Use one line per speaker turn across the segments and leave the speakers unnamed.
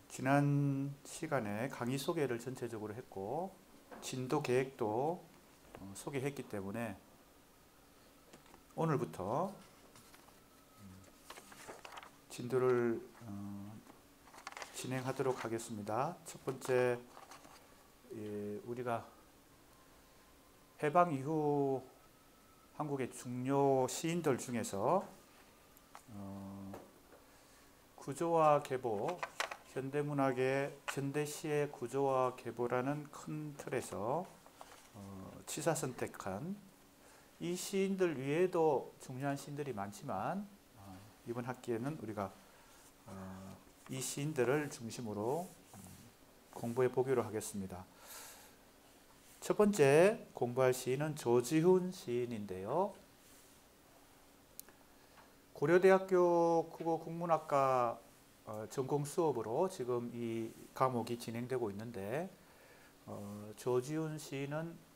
지난 시간에 강의 소개를 전체적으로 했고 진도 계획도 소개했기 때문에 오늘부터 진도를 진행하도록 하겠습니다. 첫 번째, 우리가 해방 이후 한국의 중요 시인들 중에서 구조와 계보, 현대문학의 현대시의 구조와 계보라는 큰 틀에서 치사 선택한 이 시인들 외에도 중요한 시인들이 많지만 이번 학기에는 우리가 이 시인들을 중심으로 공부해 보기로 하겠습니다. 첫 번째 공부할 시인은 조지훈 시인인데요. 고려대학교 국어국문학과 전공 수업으로 지금 이 과목이 진행되고 있는데 조지훈 시인은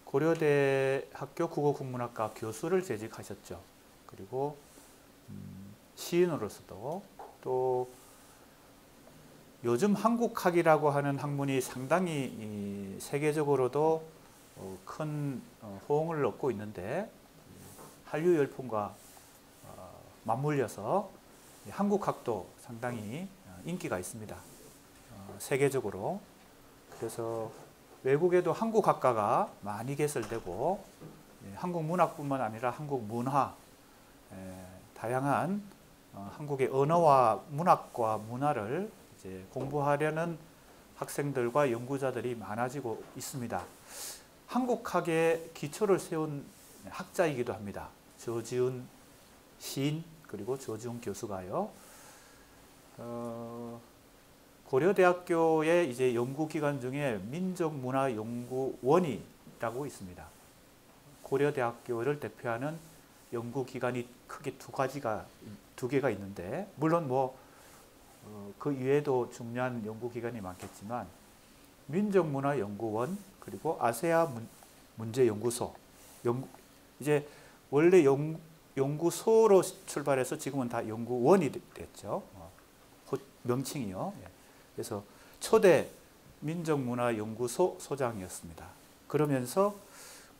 고려대학교 국어국문학과 교수를 재직하셨죠. 그리고 시인으로서도 또 요즘 한국학이라고 하는 학문이 상당히 세계적으로도 큰 호응을 얻고 있는데 한류 열풍과 맞물려서 한국학도 상당히 인기가 있습니다. 세계적으로. 그래서 외국에도 한국학과가 많이 개설되고 한국 문학뿐만 아니라 한국 문화, 다양한 한국의 언어와 문학과 문화를 이제 공부하려는 학생들과 연구자들이 많아지고 있습니다. 한국학의 기초를 세운 학자이기도 합니다. 조지훈 시인 그리고 조지훈 교수가요. 고려대학교의 이제 연구기관 중에 민족문화연구원이라고 있습니다. 고려대학교를 대표하는 연구기관이 크게 두 개가 있는데 물론 그 이외에도 중요한 연구기관이 많겠지만 민족문화연구원 그리고 아세아 문제연구소 이제 원래 연구소로 출발해서 지금은 다 연구원이 됐죠. 명칭이요. 그래서 초대 민족문화연구소 소장이었습니다. 그러면서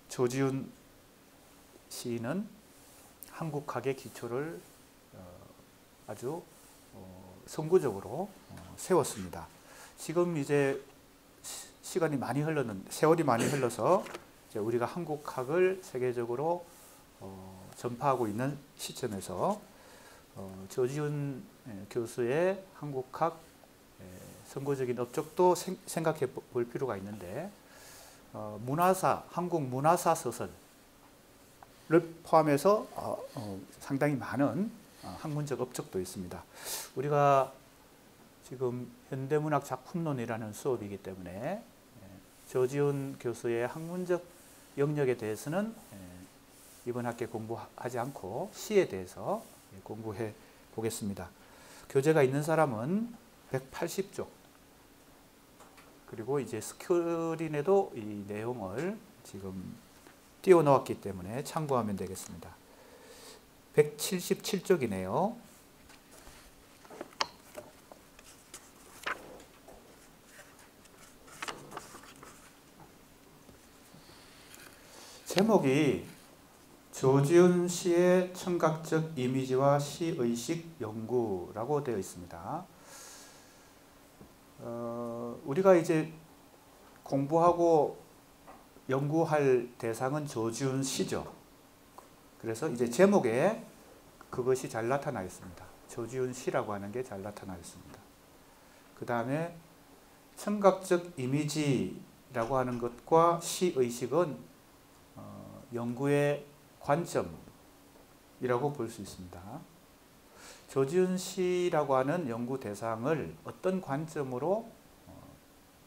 조지훈 시인은 한국학의 기초를 아주 선구적으로 세웠습니다. 지금 이제 시간이 많이 세월이 많이 흘러서 이제 우리가 한국학을 세계적으로 전파하고 있는 시점에서 조지훈 교수의 한국학 선구적인 업적도 생각해 볼 필요가 있는데 한국 문화사 서설을 포함해서 상당히 많은 학문적 업적도 있습니다. 우리가 지금 현대문학 작품론이라는 수업이기 때문에 조지훈 교수의 학문적 영역에 대해서는 이번 학기에 공부하지 않고 시에 대해서 공부해 보겠습니다. 교재가 있는 사람은 180쪽 그리고 이제 스크린에도 이 내용을 지금 띄워 놓았기 때문에 참고하면 되겠습니다. 177쪽이네요. 제목이 조지훈 시의 청각적 이미지와 시의식 연구라고 되어 있습니다. 우리가 이제 공부하고 연구할 대상은 조지훈 시죠. 그래서 이제 제목에 그것이 잘 나타나 있습니다. 조지훈 시라고 하는 게 잘 나타나 있습니다. 그 다음에 청각적 이미지라고 하는 것과 시의식은 연구의 관점이라고 볼 수 있습니다. 조지훈 시라고 하는 연구 대상을 어떤 관점으로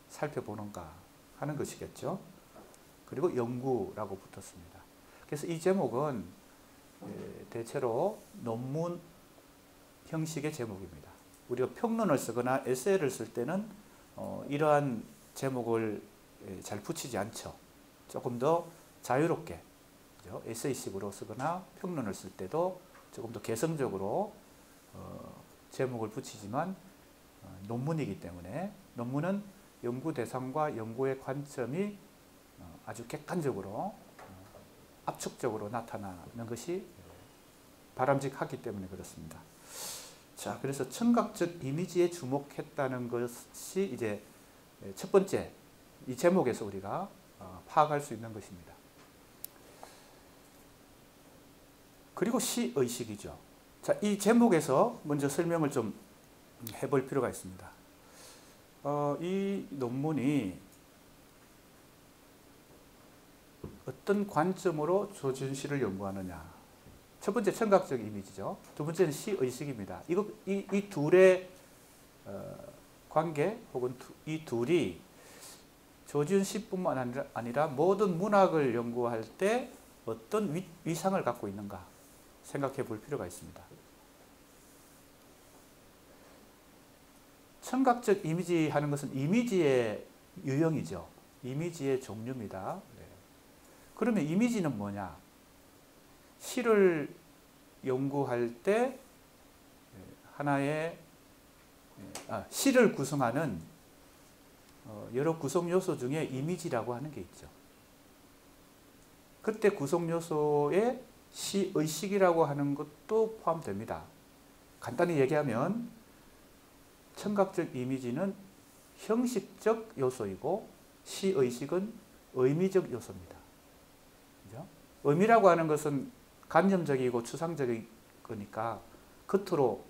살펴보는가 하는 것이겠죠. 그리고 연구라고 붙었습니다. 그래서 이 제목은 대체로 논문 형식의 제목입니다. 우리가 평론을 쓰거나 에세이를 쓸 때는 이러한 제목을 잘 붙이지 않죠. 조금 더 자유롭게 에세이식으로 쓰거나 평론을 쓸 때도 조금 더 개성적으로 제목을 붙이지만 논문이기 때문에 논문은 연구 대상과 연구의 관점이 아주 객관적으로 압축적으로 나타나는 것이 바람직하기 때문에 그렇습니다. 자, 그래서 청각적 이미지에 주목했다는 것이 이제 첫 번째 이 제목에서 우리가 파악할 수 있는 것입니다. 그리고 시의식이죠. 자, 이 제목에서 먼저 설명을 좀 해볼 필요가 있습니다. 이 논문이 어떤 관점으로 조준시를 연구하느냐. 첫 번째 청각적 이미지죠. 두 번째는 시의식입니다. 이 둘의 관계 혹은 이 둘이 조준시뿐만 아니라 모든 문학을 연구할 때 어떤 위상을 갖고 있는가 생각해 볼 필요가 있습니다. 청각적 이미지 하는 것은 이미지의 유형이죠. 이미지의 종류입니다. 그러면 이미지는 뭐냐? 시를 연구할 때 하나의 시를 구성하는 여러 구성 요소 중에 이미지라고 하는 게 있죠. 그때 구성 요소에 시의식이라고 하는 것도 포함됩니다. 간단히 얘기하면 청각적 이미지는 형식적 요소이고 시의식은 의미적 요소입니다. 그죠? 의미라고 하는 것은 감정적이고 추상적인 거니까 겉으로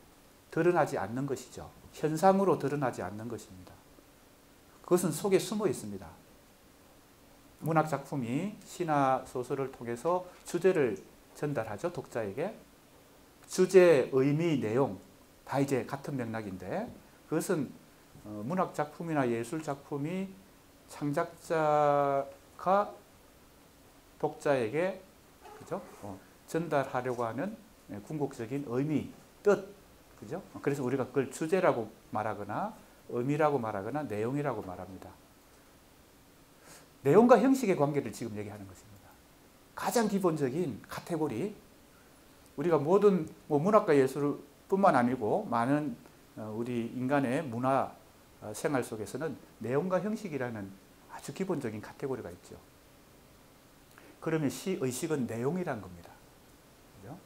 드러나지 않는 것이죠. 현상으로 드러나지 않는 것입니다. 그것은 속에 숨어 있습니다. 문학 작품이 시나 소설을 통해서 주제를 전달하죠. 독자에게. 주제, 의미, 내용 다 이제 같은 맥락인데 그것은 문학 작품이나 예술 작품이 창작자가 독자에게 그죠? 전달하려고 하는 궁극적인 의미, 뜻, 그죠? 그래서 우리가 그걸 주제라고 말하거나 의미라고 말하거나 내용이라고 말합니다. 내용과 형식의 관계를 지금 얘기하는 것입니다. 가장 기본적인 카테고리, 우리가 모든 문학과 예술뿐만 아니고 많은 우리 인간의 문화 생활 속에서는 내용과 형식이라는 아주 기본적인 카테고리가 있죠. 그러면 시의식은 내용이란 겁니다. 그죠?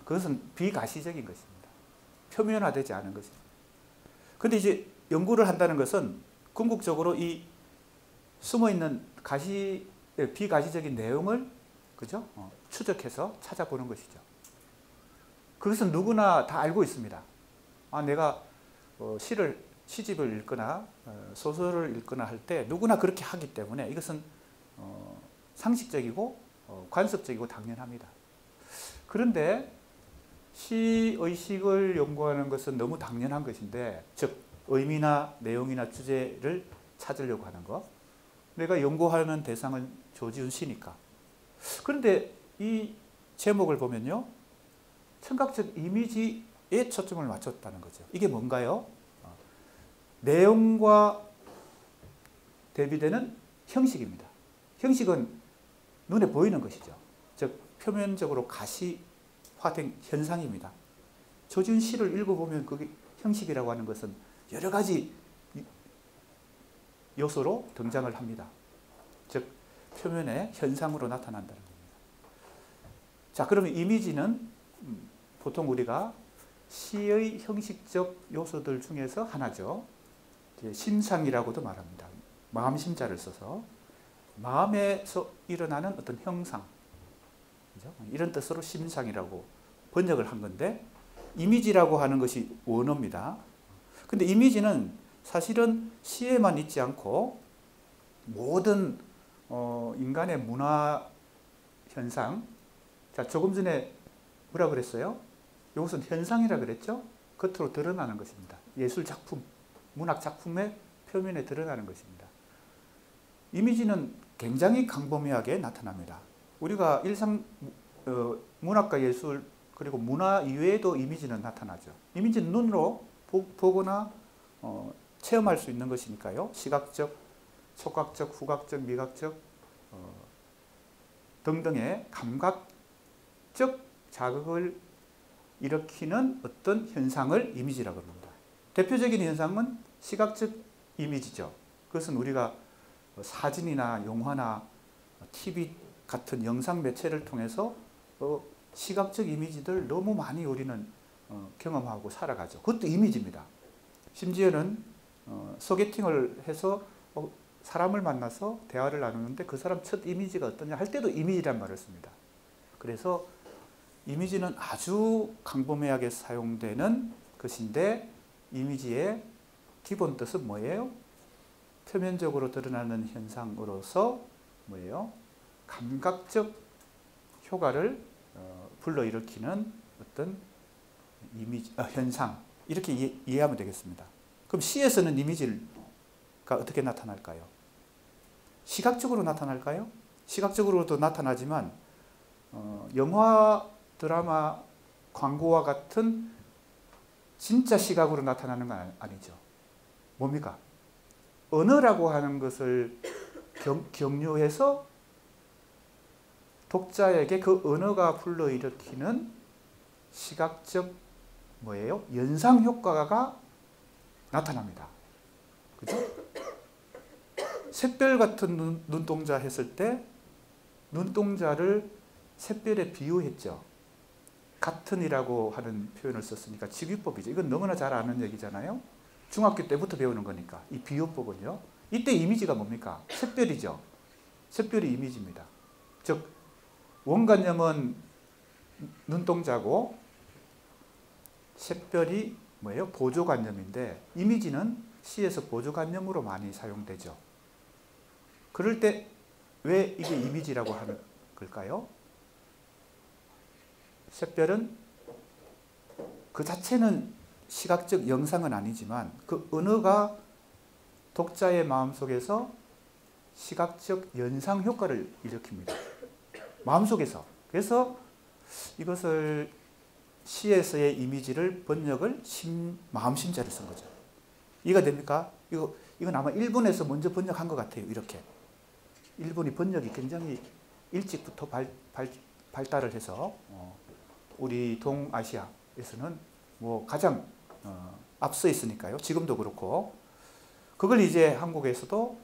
그것은 비가시적인 것입니다. 표면화되지 않은 것입니다. 그런데 이제 연구를 한다는 것은 궁극적으로 이 숨어있는 비가시적인 내용을 그죠? 추적해서 찾아보는 것이죠. 그것은 누구나 다 알고 있습니다. 내가 시집을 읽거나 소설을 읽거나 할 때 누구나 그렇게 하기 때문에 이것은 상식적이고 관습적이고 당연합니다. 그런데 시의식을 연구하는 것은 너무 당연한 것인데, 즉 의미나 내용이나 주제를 찾으려고 하는 것. 내가 연구하는 대상은 조지훈 씨니까. 그런데 이 제목을 보면요, 청각적 이미지에 초점을 맞췄다는 거죠. 이게 뭔가요? 내용과 대비되는 형식입니다. 형식은 눈에 보이는 것이죠. 즉 표면적으로 가시화된 현상입니다. 조지훈 시를 읽어보면 그게 형식이라고 하는 것은 여러 가지 요소로 등장을 합니다. 즉 표면의 현상으로 나타난다는 겁니다. 자, 그러면 이미지는 보통 우리가 시의 형식적 요소들 중에서 하나죠. 심상이라고도 말합니다. 마음심자를 써서 마음에서 일어나는 어떤 형상, 그죠? 이런 뜻으로 심상이라고 번역을 한 건데, 이미지라고 하는 것이 원어입니다. 근데 이미지는 사실은 시에만 있지 않고 모든 인간의 문화 현상, 자, 조금 전에 뭐라 그랬어요? 이것은 현상이라 그랬죠? 겉으로 드러나는 것입니다. 예술 작품, 문학 작품의 표면에 드러나는 것입니다. 이미지는 굉장히 광범위하게 나타납니다. 우리가 문학과 예술 그리고 문화 이외에도 이미지는 나타나죠. 이미지는 눈으로 보거나 체험할 수 있는 것이니까요. 시각적, 촉각적, 후각적, 미각적 등등의 감각적 자극을 일으키는 어떤 현상을 이미지라고 합니다. 대표적인 현상은 시각적 이미지죠. 그것은 우리가 사진이나 영화나 TV 같은 영상 매체를 통해서 시각적 이미지들 너무 많이 우리는 경험하고 살아가죠. 그것도 이미지입니다. 심지어는 소개팅을 해서 사람을 만나서 대화를 나누는데 그 사람 첫 이미지가 어떠냐 할 때도 이미지란 말을 씁니다. 그래서 이미지는 아주 광범위하게 사용되는 것인데 이미지의 기본 뜻은 뭐예요? 표면적으로 드러나는 현상으로서 뭐예요? 감각적 효과를 불러일으키는 어떤 이미지, 현상 이렇게 이해하면 되겠습니다. 그럼 시에서는 이미지가 어떻게 나타날까요? 시각적으로 나타날까요? 시각적으로도 나타나지만 영화, 드라마, 광고와 같은 진짜 시각으로 나타나는 건 아니죠. 뭡니까? 언어라고 하는 것을 경유해서 독자에게 그 언어가 불러일으키는 시각적 뭐예요? 연상 효과가 나타납니다. 그죠? 샛별 같은 눈동자 했을 때 눈동자를 샛별에 비유했죠. 같은이라고 하는 표현을 썼으니까 직유법이죠. 이건 너무나 잘 아는 얘기잖아요. 중학교 때부터 배우는 거니까 이 비유법은요. 이때 이미지가 뭡니까? 샛별이죠. 샛별이 이미지입니다. 즉 원관념은 눈동자고 샛별이 뭐예요? 보조관념인데 이미지는 시에서 보조관념으로 많이 사용되죠. 그럴 때 왜 이게 이미지라고 하는 걸까요? 샛별은 그 자체는 시각적 영상은 아니지만 그 언어가 독자의 마음속에서 시각적 연상 효과를 일으킵니다. 마음속에서. 그래서 이것을 시에서의 이미지를 번역을 마음심자를 쓴 거죠. 이해가 됩니까? 이건 아마 일본에서 먼저 번역한 것 같아요. 이렇게. 일본이 번역이 굉장히 일찍부터 발달을 해서 우리 동아시아에서는 뭐 가장 앞서 있으니까요. 지금도 그렇고 그걸 이제 한국에서도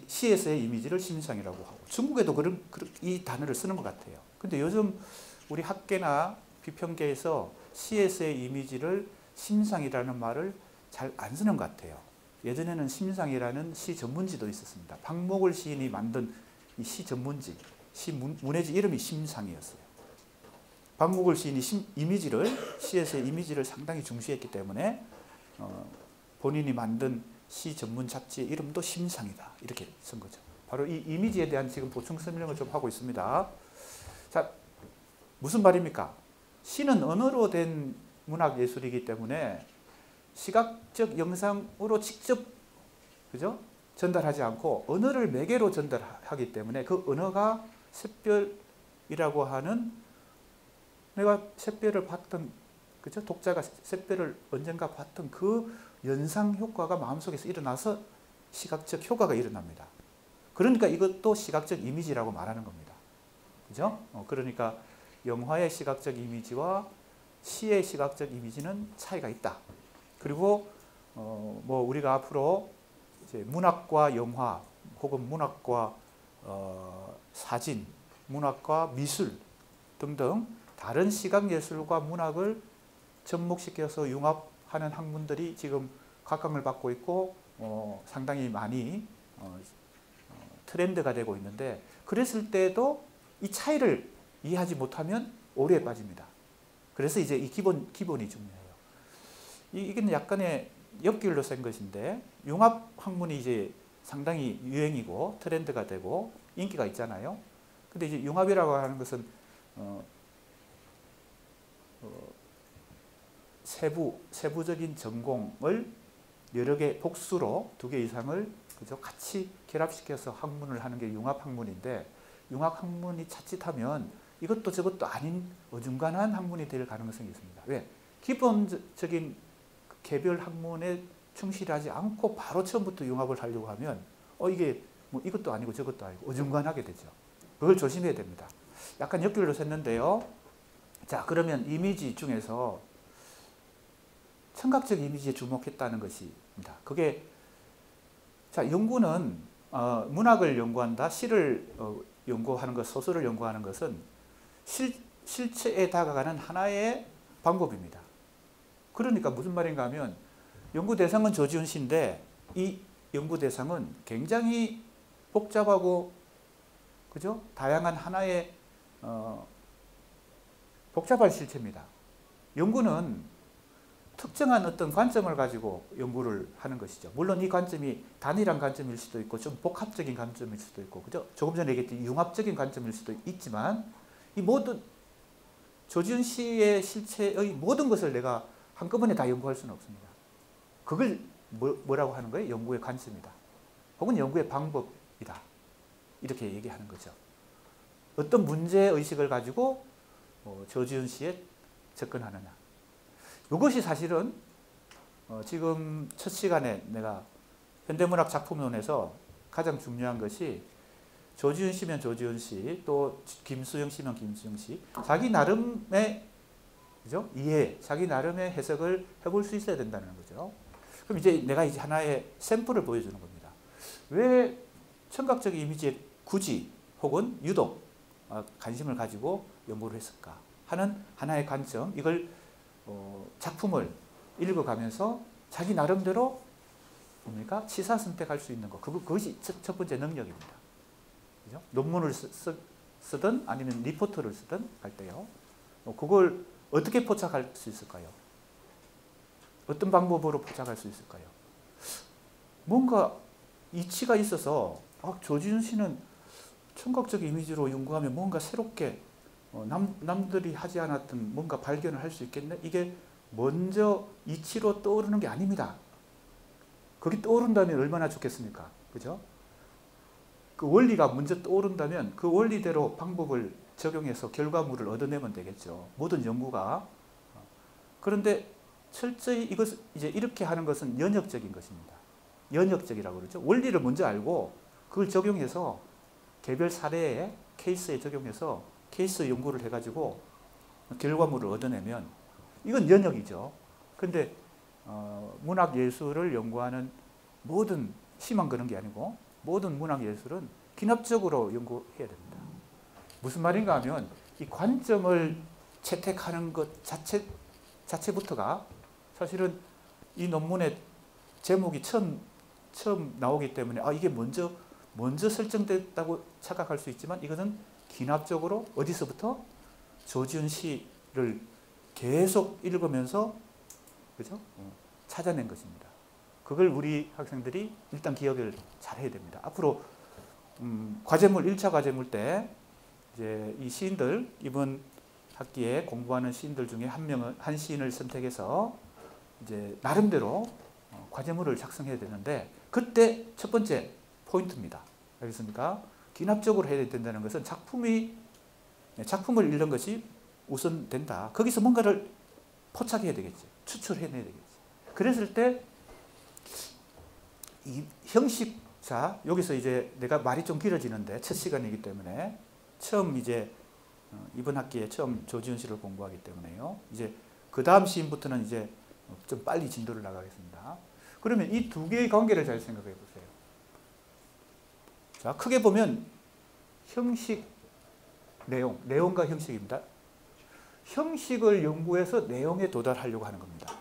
시에서의 이미지를 심상이라고 하고 중국에도 이 단어를 쓰는 것 같아요. 근데 요즘 우리 학계나 비평계에서 시에서의 이미지를 심상이라는 말을 잘 안 쓰는 것 같아요. 예전에는 심상이라는 시 전문지도 있었습니다. 박목을 시인이 만든 이 시 전문지, 시 문해지 이름이 심상이었어요. 박목을 시인이 시에서의 이미지를 상당히 중시했기 때문에 본인이 만든 시 전문 잡지의 이름도 심상이다. 이렇게 쓴 거죠. 바로 이 이미지에 대한 지금 보충 설명을 좀 하고 있습니다. 자, 무슨 말입니까? 시는 언어로 된 문학 예술이기 때문에 시각적 영상으로 직접 그죠? 전달하지 않고 언어를 매개로 전달하기 때문에 그 언어가 샛별이라고 하는 내가 샛별을 봤던 그죠? 독자가 샛별을 언젠가 봤던 그 연상 효과가 마음속에서 일어나서 시각적 효과가 일어납니다. 그러니까 이것도 시각적 이미지라고 말하는 겁니다. 그죠? 그러니까 영화의 시각적 이미지와 시의 시각적 이미지는 차이가 있다. 그리고 뭐 우리가 앞으로 이제 문학과 영화 혹은 문학과 사진, 문학과 미술 등등 다른 시각 예술과 문학을 접목시켜서 융합하는 학문들이 지금 각광을 받고 있고 상당히 많이 트렌드가 되고 있는데 그랬을 때도 이 차이를 이해하지 못하면 오류에 빠집니다. 그래서 이제 이 기본이 중요해요. 이게 약간의 옆길로 센 것인데 융합 학문이 이제 상당히 유행이고 트렌드가 되고 인기가 있잖아요. 근데 이제 융합이라고 하는 것은 세부적인 전공을 여러 개 복수로 2개 이상을 그죠? 같이 결합시켜서 학문을 하는 게 융합 학문인데 융합 학문이 자칫하면 이것도 저것도 아닌 어중간한 학문이 될 가능성이 있습니다. 왜? 기본적인 개별 학문에 충실하지 않고 바로 처음부터 융합을 하려고 하면 이게 뭐 이것도 아니고 저것도 아니고 어중간하게 되죠. 그걸 조심해야 됩니다. 약간 옆길로 샜는데요. 자, 그러면 이미지 중에서 청각적 이미지에 주목했다는 것입니다. 그게 자, 연구는 문학을 연구한다, 시를 연구하는 것, 소설을 연구하는 것은 실체에 다가가는 하나의 방법입니다. 그러니까 무슨 말인가 하면 연구 대상은 조지훈 씨인데 이 연구 대상은 굉장히 복잡하고 그죠? 다양한 하나의 복잡한 실체입니다. 연구는 특정한 어떤 관점을 가지고 연구를 하는 것이죠. 물론 이 관점이 단일한 관점일 수도 있고 좀 복합적인 관점일 수도 있고 그죠? 조금 전에 얘기했듯이 융합적인 관점일 수도 있지만 이 모든 조지훈 씨의 실체의 모든 것을 내가 한꺼번에 다 연구할 수는 없습니다. 그걸 뭐라고 하는 거예요? 연구의 관점이다. 혹은 연구의 방법이다. 이렇게 얘기하는 거죠. 어떤 문제의식을 가지고 조지훈 씨에 접근하느냐. 이것이 사실은 지금 첫 시간에 내가 현대문학 작품론에서 가장 중요한 것이 조지훈 씨면 조지훈 씨, 또 김수영 씨면 김수영 씨, 자기 나름의 그죠? 이해, 자기 나름의 해석을 해볼 수 있어야 된다는 거죠. 그럼 이제 내가 이제 하나의 샘플을 보여주는 겁니다. 왜 청각적 이미지에 굳이 혹은 유독 관심을 가지고 연구를 했을까 하는 하나의 관점, 이걸 작품을 읽어가면서 자기 나름대로 뭡니까? 치사 선택할 수 있는 것, 그것이 첫 번째 능력입니다. 그죠? 논문을 쓰든 아니면 리포트를 쓰든 할 때요. 그걸 어떻게 포착할 수 있을까요? 어떤 방법으로 포착할 수 있을까요? 뭔가 이치가 있어서 조지훈 씨는 청각적 이미지로 연구하면 뭔가 새롭게 남들이 하지 않았던 뭔가 발견을 할 수 있겠네? 이게 먼저 이치로 떠오르는 게 아닙니다. 거기 떠오른다면 얼마나 좋겠습니까? 그죠? 그 원리가 먼저 떠오른다면 그 원리대로 방법을 적용해서 결과물을 얻어내면 되겠죠. 모든 연구가. 그런데 철저히 이것 이제 이렇게 하는 것은 연역적인 것입니다. 연역적이라고 그러죠. 원리를 먼저 알고 그걸 적용해서 개별 사례에 케이스에 적용해서 케이스 연구를 해가지고 결과물을 얻어내면 이건 연역이죠. 근데 문학 예술을 연구하는 모든 시만 그런 게 아니고 모든 문학 예술은 기납적으로 연구해야 됩니다. 무슨 말인가 하면 이 관점을 채택하는 것 자체부터가 사실은 이 논문의 제목이 처음 나오기 때문에 이게 먼저 설정됐다고 착각할 수 있지만 이것은 기납적으로 어디서부터 조지훈 씨를 계속 읽으면서 그죠? 찾아낸 것입니다. 그걸 우리 학생들이 일단 기억을 잘 해야 됩니다. 앞으로 과제물 1차 과제물 때 이제 이 시인들 이번 학기에 공부하는 시인들 중에 한 시인을 선택해서 이제 나름대로 과제물을 작성해야 되는데 그때 첫 번째 포인트입니다. 알겠습니까? 기납적으로 해야 된다는 것은 작품을 읽는 것이 우선 된다. 거기서 뭔가를 포착해야 되겠지. 추출해내야 되겠지. 그랬을 때 이 형식자, 여기서 이제 내가 말이 좀 길어지는데 첫 시간이기 때문에 처음 이제 이번 학기에 처음 조지훈 씨를 공부하기 때문에요. 이제 그 다음 시인부터는 이제 좀 빨리 진도를 나가겠습니다. 그러면 이 두 개의 관계를 잘 생각해 보세요. 자, 크게 보면 형식, 내용과 형식입니다. 형식을 연구해서 내용에 도달하려고 하는 겁니다.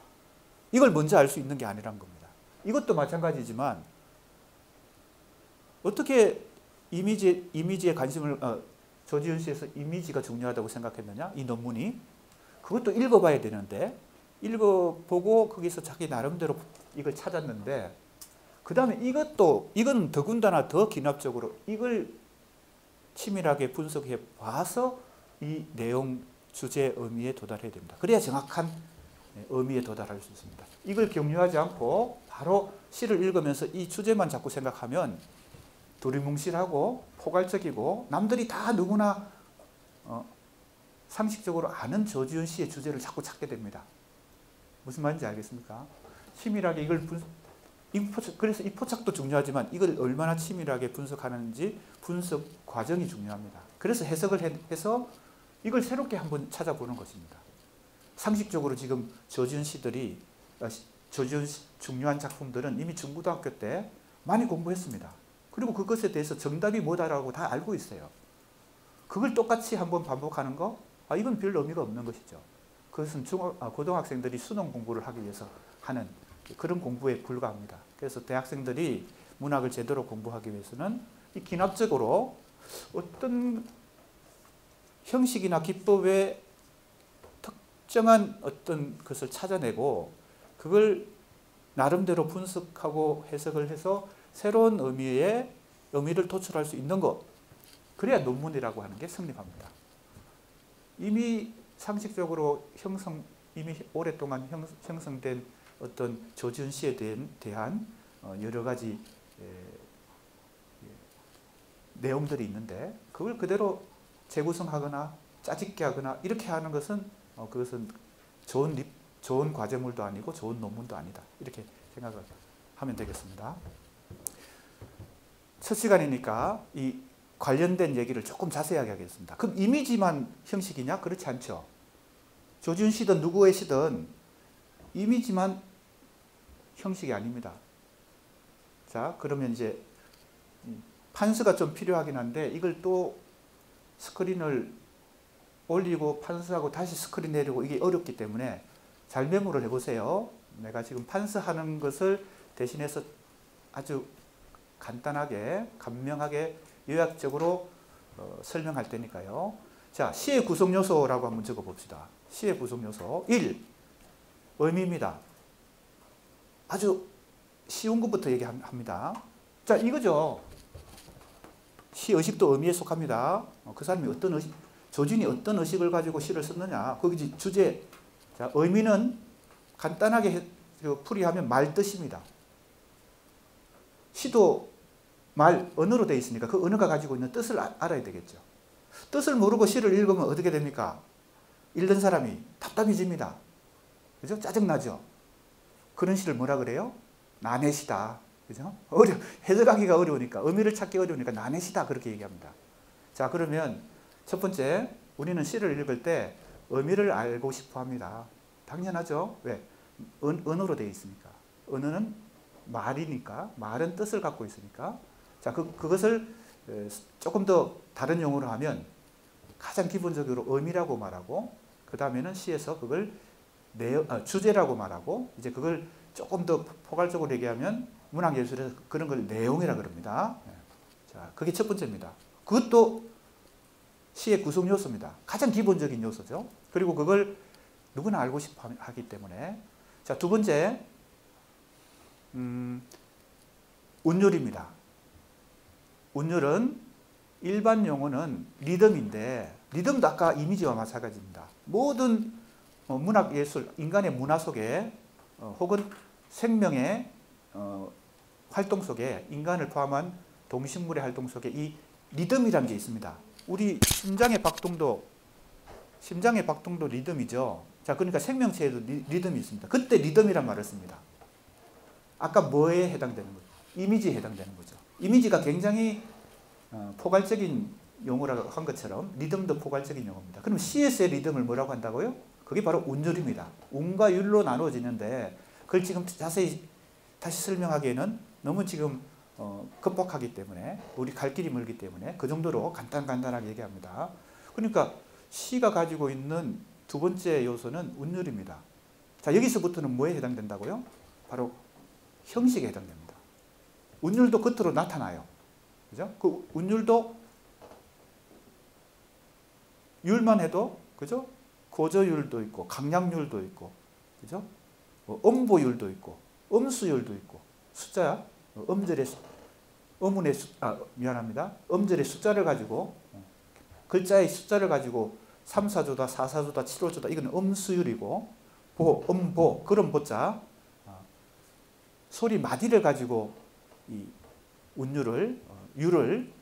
이걸 먼저 알 수 있는 게 아니란 겁니다. 이것도 마찬가지지만 어떻게 이미지에 관심을 조지훈 씨에서 이미지가 중요하다고 생각했느냐? 이 논문이. 그것도 읽어봐야 되는데 읽어보고 거기서 자기 나름대로 이걸 찾았는데 그 다음에 이건 더군다나 더 기납적으로 이걸 치밀하게 분석해 봐서 이 내용, 주제, 의미에 도달해야 됩니다. 그래야 정확한 의미에 도달할 수 있습니다. 이걸 격려하지 않고 바로 시를 읽으면서 이 주제만 자꾸 생각하면 두리뭉실하고 포괄적이고 남들이 다 누구나 상식적으로 아는 조지훈 씨의 주제를 자꾸 찾게 됩니다. 무슨 말인지 알겠습니까? 치밀하게 그래서 이 포착도 중요하지만 이걸 얼마나 치밀하게 분석하는지 분석 과정이 중요합니다. 그래서 해석을 해서 이걸 새롭게 한번 찾아보는 것입니다. 상식적으로 지금 조지훈 시들이 조지훈 중요한 작품들은 이미 중고등학교 때 많이 공부했습니다. 그리고 그것에 대해서 정답이 뭐다라고 다 알고 있어요. 그걸 똑같이 한번 반복하는 거? 이건 별 의미가 없는 것이죠. 그것은 고등학생들이 수능 공부를 하기 위해서 하는 그런 공부에 불과합니다. 그래서 대학생들이 문학을 제대로 공부하기 위해서는 이 기납적으로 어떤 형식이나 기법의 특정한 어떤 것을 찾아내고 그걸 나름대로 분석하고 해석을 해서 새로운 의미를 도출할 수 있는 것, 그래야 논문이라고 하는 게 성립합니다. 이미 상식적으로 이미 오랫동안 형성된 어떤 조지훈 씨에 대한 여러 가지 내용들이 있는데 그걸 그대로 재구성하거나 짜집기 하거나 이렇게 하는 것은 그것은 좋은 과제물도 아니고 좋은 논문도 아니다. 이렇게 생각을 하면 되겠습니다. 첫 시간이니까 이 관련된 얘기를 조금 자세하게 하겠습니다. 그럼 이미지만 형식이냐? 그렇지 않죠. 조지훈 씨든 누구의 시든 이미지만 형식이 아닙니다. 자, 그러면 이제 판서가 좀 필요하긴 한데 이걸 또 스크린을 올리고 판서하고 다시 스크린 내리고 이게 어렵기 때문에 잘 메모를 해보세요. 내가 지금 판서하는 것을 대신해서 아주 간단하게, 간명하게, 요약적으로 설명할 테니까요. 자, 시의 구성 요소라고 한번 적어 봅시다. 시의 구성 요소 1. 의미입니다. 아주 쉬운 것부터 얘기합니다. 자, 이거죠. 시 의식도 의미에 속합니다. 그 사람이 어떤 의식, 조진이 어떤 의식을 가지고 시를 썼느냐. 거기 주제. 자, 의미는 간단하게 풀이하면 말 뜻입니다. 시도 언어로 되어 있으니까 그 언어가 가지고 있는 뜻을 알아야 되겠죠. 뜻을 모르고 시를 읽으면 어떻게 됩니까? 읽는 사람이 답답해집니다. 그죠? 짜증나죠? 그런 시를 뭐라 그래요? 나내시다. 그죠? 해석하기가 어려우니까, 의미를 찾기 어려우니까 나내시다. 그렇게 얘기합니다. 자, 그러면 첫 번째, 우리는 시를 읽을 때 의미를 알고 싶어 합니다. 당연하죠? 왜? 언어로 되어 있으니까. 언어는 말이니까, 말은 뜻을 갖고 있으니까. 자, 그것을 조금 더 다른 용어로 하면 가장 기본적으로 의미라고 말하고, 그 다음에는 시에서 그걸 주제라고 말하고, 이제 그걸 조금 더 포괄적으로 얘기하면 문학예술에서 그런 걸 내용이라 그럽니다. 자, 그게 첫 번째입니다. 그것도 시의 구성 요소입니다. 가장 기본적인 요소죠. 그리고 그걸 누구나 알고 싶어 하기 때문에. 자, 두 번째, 운율입니다. 운율은 일반 용어는 리듬인데, 리듬도 아까 이미지와 마찬가지입니다. 모든 문학 예술, 인간의 문화 속에 혹은 생명의 활동 속에, 인간을 포함한 동식물의 활동 속에 이 리듬이라는 게 있습니다. 우리 심장의 박동도 리듬이죠. 자, 그러니까 생명체에도 리듬이 있습니다. 그때 리듬이란 말을 씁니다. 아까 뭐에 해당되는 거죠? 이미지에 해당되는 거죠. 이미지가 굉장히 포괄적인 용어라고 한 것처럼 리듬도 포괄적인 용어입니다. 그럼 시에서의 리듬을 뭐라고 한다고요? 그게 바로 운율입니다. 운과 율로 나누어지는데 그걸 지금 자세히 다시 설명하기에는 너무 지금 급박하기 때문에, 우리 갈 길이 멀기 때문에 그 정도로 간단하게 얘기합니다. 그러니까 시가 가지고 있는 두 번째 요소는 운율입니다. 자, 여기서부터는 뭐에 해당된다고요? 바로 형식에 해당됩니다. 운율도 겉으로 나타나요. 그죠? 그 운율도 율만 해도, 그죠? 고저율도 있고, 강약률도 있고, 그죠? 음보율도 있고, 음수율도 있고, 숫자, 음절의 숫자를 가지고, 글자의 숫자를 가지고 3, 4조다, 4, 4조다, 7호조다, 이건 음수율이고, 음보, 그런 보자, 소리 마디를 가지고 이 율을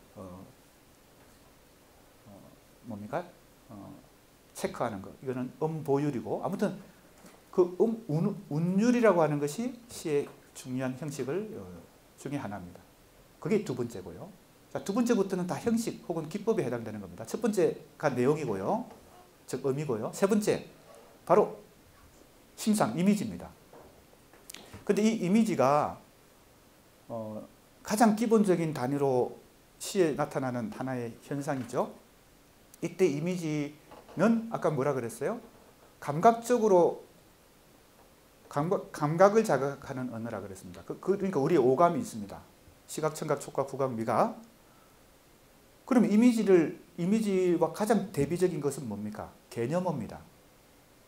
체크하는 것, 이거는 음보율이고, 아무튼 그 운율이라고 하는 것이 시의 중요한 형식을 중에 하나입니다. 그게 두 번째고요. 자, 두 번째부터는 다 형식 혹은 기법에 해당되는 겁니다. 첫 번째가 내용이고요. 즉 의미고요. 세 번째, 바로 심상, 이미지입니다. 근데 이 이미지가 가장 기본적인 단위로 시에 나타나는 하나의 현상이죠. 이때 이미지는 아까 뭐라 그랬어요? 감각적으로 감각을 자극하는 언어라 그랬습니다. 그러니까 우리의 오감이 있습니다. 시각, 청각, 촉각, 후각, 미각. 그럼 이미지와 가장 대비적인 것은 뭡니까? 개념어입니다.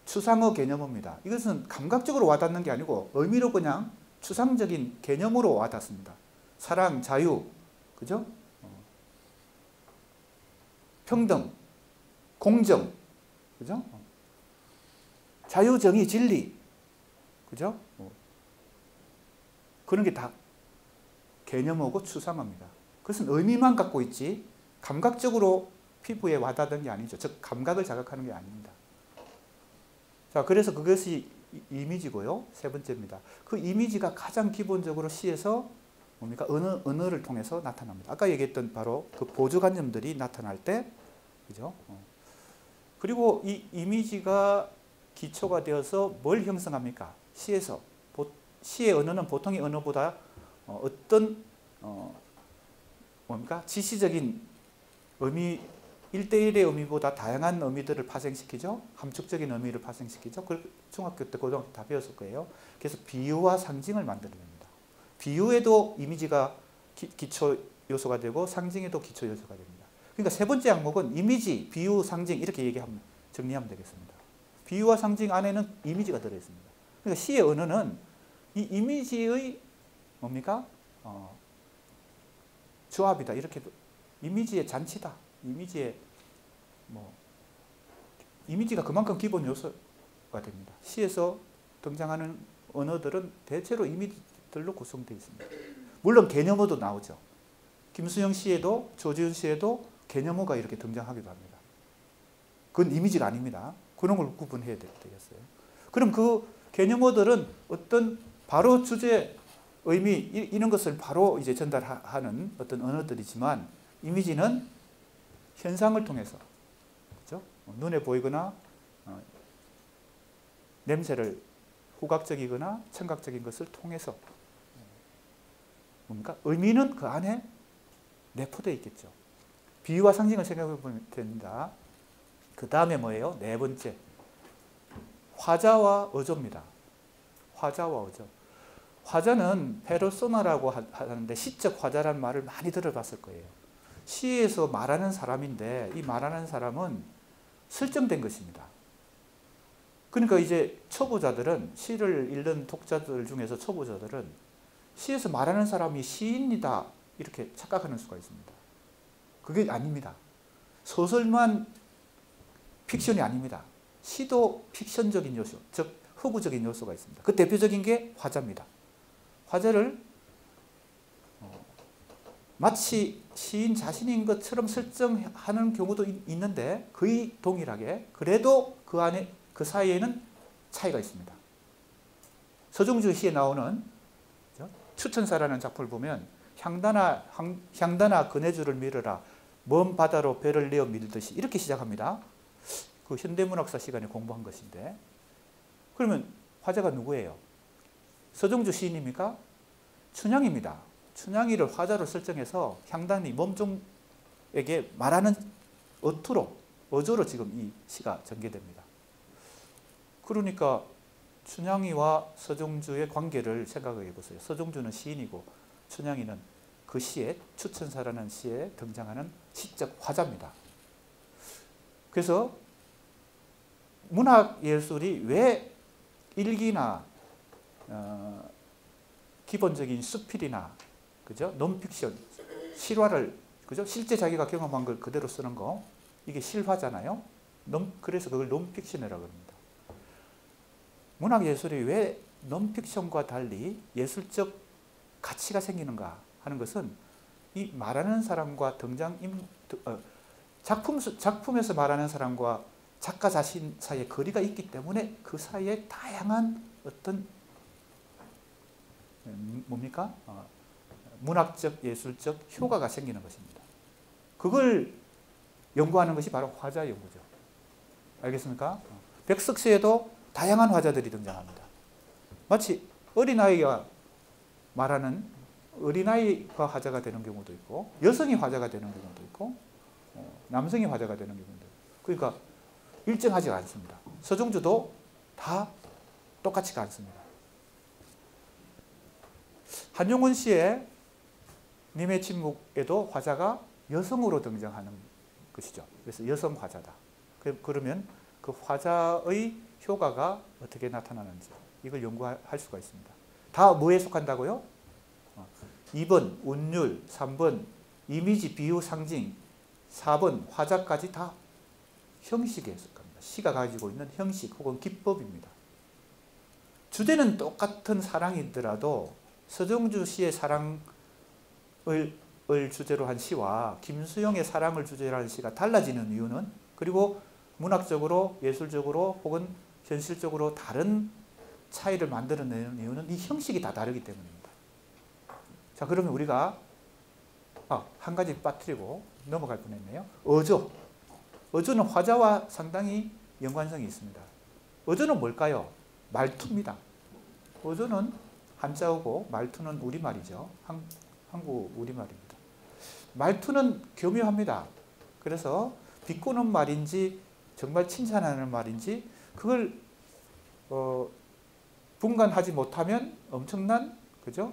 추상어 개념어입니다. 이것은 감각적으로 와닿는 게 아니고 의미로 그냥 추상적인 개념으로 와닿습니다. 사랑, 자유, 그죠? 평등, 공정, 그죠? 자유, 정의, 진리, 그죠? 그런 게 다 개념어고 추상어입니다. 그것은 의미만 갖고 있지 감각적으로 피부에 와닿는 게 아니죠. 즉 감각을 자극하는 게 아닙니다. 자, 그래서 그것이 이미지고요. 세 번째입니다. 그 이미지가 가장 기본적으로 시에서 뭡니까? 언어를 통해서 나타납니다. 아까 얘기했던 바로 그 보조관념들이 나타날 때, 그죠? 그리고 이 이미지가 기초가 되어서 뭘 형성합니까? 시의 언어는 보통의 언어보다 어떤 뭡니까? 지시적인 의미, 1대1의 의미보다 다양한 의미들을 파생시키죠. 함축적인 의미를 파생시키죠. 그걸 중학교 때, 고등학교 다 배웠을 거예요. 그래서 비유와 상징을 만들어냅니다. 비유에도 이미지가 기초 요소가 되고 상징에도 기초 요소가 됩니다. 그러니까 세 번째 항목은 이미지, 비유, 상징 이렇게 정리하면 되겠습니다. 비유와 상징 안에는 이미지가 들어있습니다. 그러니까 시의 언어는 이 이미지의 뭡니까? 조합이다. 이렇게 이미지의 잔치다. 이미지가 그만큼 기본 요소가 됩니다. 시에서 등장하는 언어들은 대체로 이미지들로 구성되어 있습니다. 물론 개념어도 나오죠. 김수영 시에도 조지훈 시에도 개념어가 이렇게 등장하기도 합니다. 그건 이미지가 아닙니다. 그런 걸 구분해야 되겠어요. 그럼 그 개념어들은 어떤 바로 주제, 의미 이런 것을 바로 이제 전달하는 어떤 언어들이지만 이미지는 현상을 통해서, 그렇죠? 눈에 보이거나 냄새를 후각적이거나 청각적인 것을 통해서 뭡니까? 의미는 그 안에 내포되어 있겠죠. 비유와 상징을 생각해 보면 됩니다. 그 다음에 뭐예요? 네 번째, 화자와 어조입니다. 화자와 어조. 화자는 페르소나라고 하는데 시적 화자라는 말을 많이 들어봤을 거예요. 시에서 말하는 사람인데 이 말하는 사람은 설정된 것입니다. 그러니까 이제 초보자들은, 시를 읽는 독자들 중에서 초보자들은 시에서 말하는 사람이 시인이다 이렇게 착각하는 수가 있습니다. 그게 아닙니다. 소설만 픽션이 아닙니다. 시도 픽션적인 요소, 즉 허구적인 요소가 있습니다. 그 대표적인 게 화자입니다. 화자를 마치 시인 자신인 것처럼 설정하는 경우도 있는데 거의 동일하게, 그래도 그 안에, 그 사이에는 차이가 있습니다. 서중주 시에 나오는 추천사라는 작품을 보면 향단아 그네줄을 밀어라 먼 바다로 배를 내어 밀듯이 이렇게 시작합니다. 그 현대문학사 시간에 공부한 것인데, 그러면 화자가 누구예요? 서중주 시인입니까? 춘향입니다. 춘향이를 화자로 설정해서 향단이 몸종에게 말하는 어조로 지금 이 시가 전개됩니다. 그러니까 춘향이와 서중주의 관계를 생각해 보세요. 서중주는 시인이고 춘향이는 그 시에, 추천사라는 시에 등장하는 시적 화자입니다. 그래서 문학예술이 왜 일기나 기본적인 수필이나, 그죠? 논픽션, 실화를, 그죠? 실제 자기가 경험한 걸 그대로 쓰는 거, 이게 실화잖아요. 그래서 그걸 논픽션이라고 합니다. 문학예술이 왜 논픽션과 달리 예술적 가치가 생기는가 하는 것은 이 말하는 사람과 작품에서 말하는 사람과 작가 자신 사이에 거리가 있기 때문에 그 사이에 다양한 어떤 뭡니까? 문학적, 예술적 효과가 생기는 것입니다. 그걸 연구하는 것이 바로 화자 연구죠. 알겠습니까? 백석시에도 다양한 화자들이 등장합니다. 마치 어린아이가 말하는 어린아이가 화자가 되는 경우도 있고 여성이 화자가 되는 경우도 있고 남성이 화자가 되는 경우도 있고 그러니까 일정하지 않습니다. 서정주도 다 똑같지가 않습니다. 한용운 씨의 님의 침묵에도 화자가 여성으로 등장하는 것이죠. 그래서 여성 화자다. 그러면 그 화자의 효과가 어떻게 나타나는지 이걸 연구할 수가 있습니다. 다 뭐에 속한다고요? 2번 운율, 3번 이미지, 비유, 상징, 4번 화자까지 다 형식에 속합니다. 시가 가지고 있는 형식 혹은 기법입니다. 주제는 똑같은 사랑이더라도 서정주 씨의 사랑을 주제로 한 시와 김수영의 사랑을 주제로 한 시가 달라지는 이유는 그리고 문학적으로 예술적으로 혹은 현실적으로 다른 차이를 만들어내는 이유는 이 형식이 다 다르기 때문입니다. 자, 그러면 우리가 한 가지 빠뜨리고 넘어갈 뻔했네요. 어조. 어조는 화자와 상당히 연관성이 있습니다. 어조는 뭘까요? 말투입니다. 어조는 한자어고 말투는 우리말이죠. 한국 우리말입니다. 말투는 교묘합니다. 그래서 비꼬는 말인지 정말 칭찬하는 말인지 그걸 분간하지 못하면 엄청난 그죠?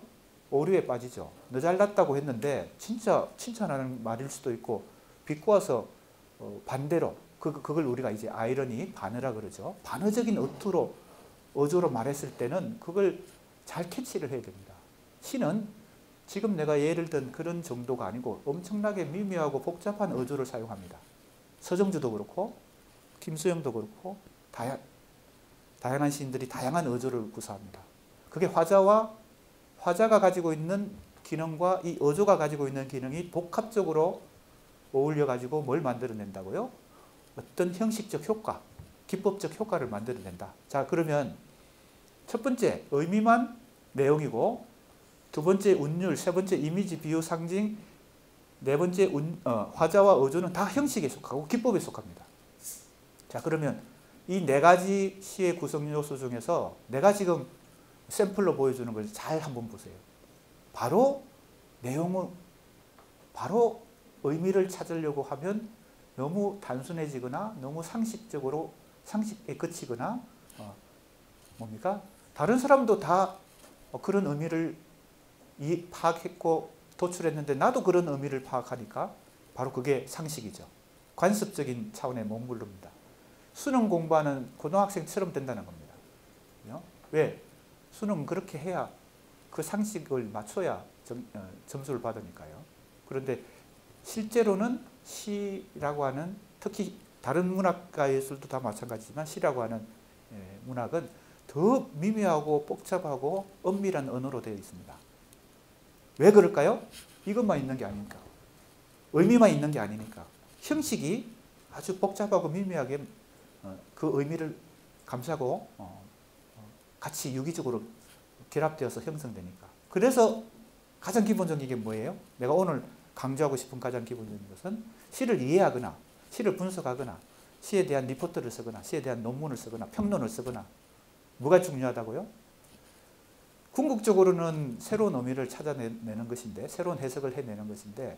오류에 빠지죠. 너 잘났다고 했는데 진짜 칭찬하는 말일 수도 있고 비꼬아서 반대로 그걸 우리가 이제 아이러니 반어라 그러죠. 반어적인 어조로 말했을 때는 그걸 잘 캐치를 해야 됩니다. 시는 지금 내가 예를 든 그런 정도가 아니고 엄청나게 미묘하고 복잡한 어조를 사용합니다. 서정주도 그렇고 김수영도 그렇고 다양한 시인들이 다양한 어조를 구사합니다. 그게 화자가 가지고 있는 기능과 이 어조가 가지고 있는 기능이 복합적으로 어울려 가지고 뭘 만들어낸다고요? 어떤 형식적 효과, 기법적 효과를 만들어낸다. 자, 그러면 첫 번째 의미만 내용이고 두 번째 운율, 세 번째 이미지, 비유, 상징, 네 번째 화자와 어조는 다 형식에 속하고 기법에 속합니다. 자, 그러면 이 네 가지 시의 구성 요소 중에서 내가 지금 샘플로 보여주는 걸 잘 한번 보세요. 바로 내용은 바로 의미를 찾으려고 하면 너무 단순해지거나 너무 상식에 그치거나 뭡니까? 다른 사람도 다 그런 의미를 파악했고 도출했는데 나도 그런 의미를 파악하니까 바로 그게 상식이죠. 관습적인 차원에 머무릅니다. 수능 공부하는 고등학생처럼 된다는 겁니다. 왜? 수능 그렇게 해야 그 상식을 맞춰야 점수를 받으니까요. 그런데 실제로는 시라고 하는 특히 다른 문학과 예술도 다 마찬가지지만 시라고 하는 문학은 더 미묘하고 복잡하고 엄밀한 언어로 되어 있습니다. 왜 그럴까요? 이것만 있는 게 아니니까. 의미만 있는 게 아니니까. 형식이 아주 복잡하고 미묘하게 그 의미를 감싸고 같이 유기적으로 결합되어서 형성되니까. 그래서 가장 기본적인 게 뭐예요? 내가 오늘 강조하고 싶은 가장 기본적인 것은 시를 이해하거나 시를 분석하거나 시에 대한 리포트를 쓰거나 시에 대한 논문을 쓰거나 평론을 쓰거나 뭐가 중요하다고요? 궁극적으로는 새로운 의미를 찾아내는 것인데 새로운 해석을 해내는 것인데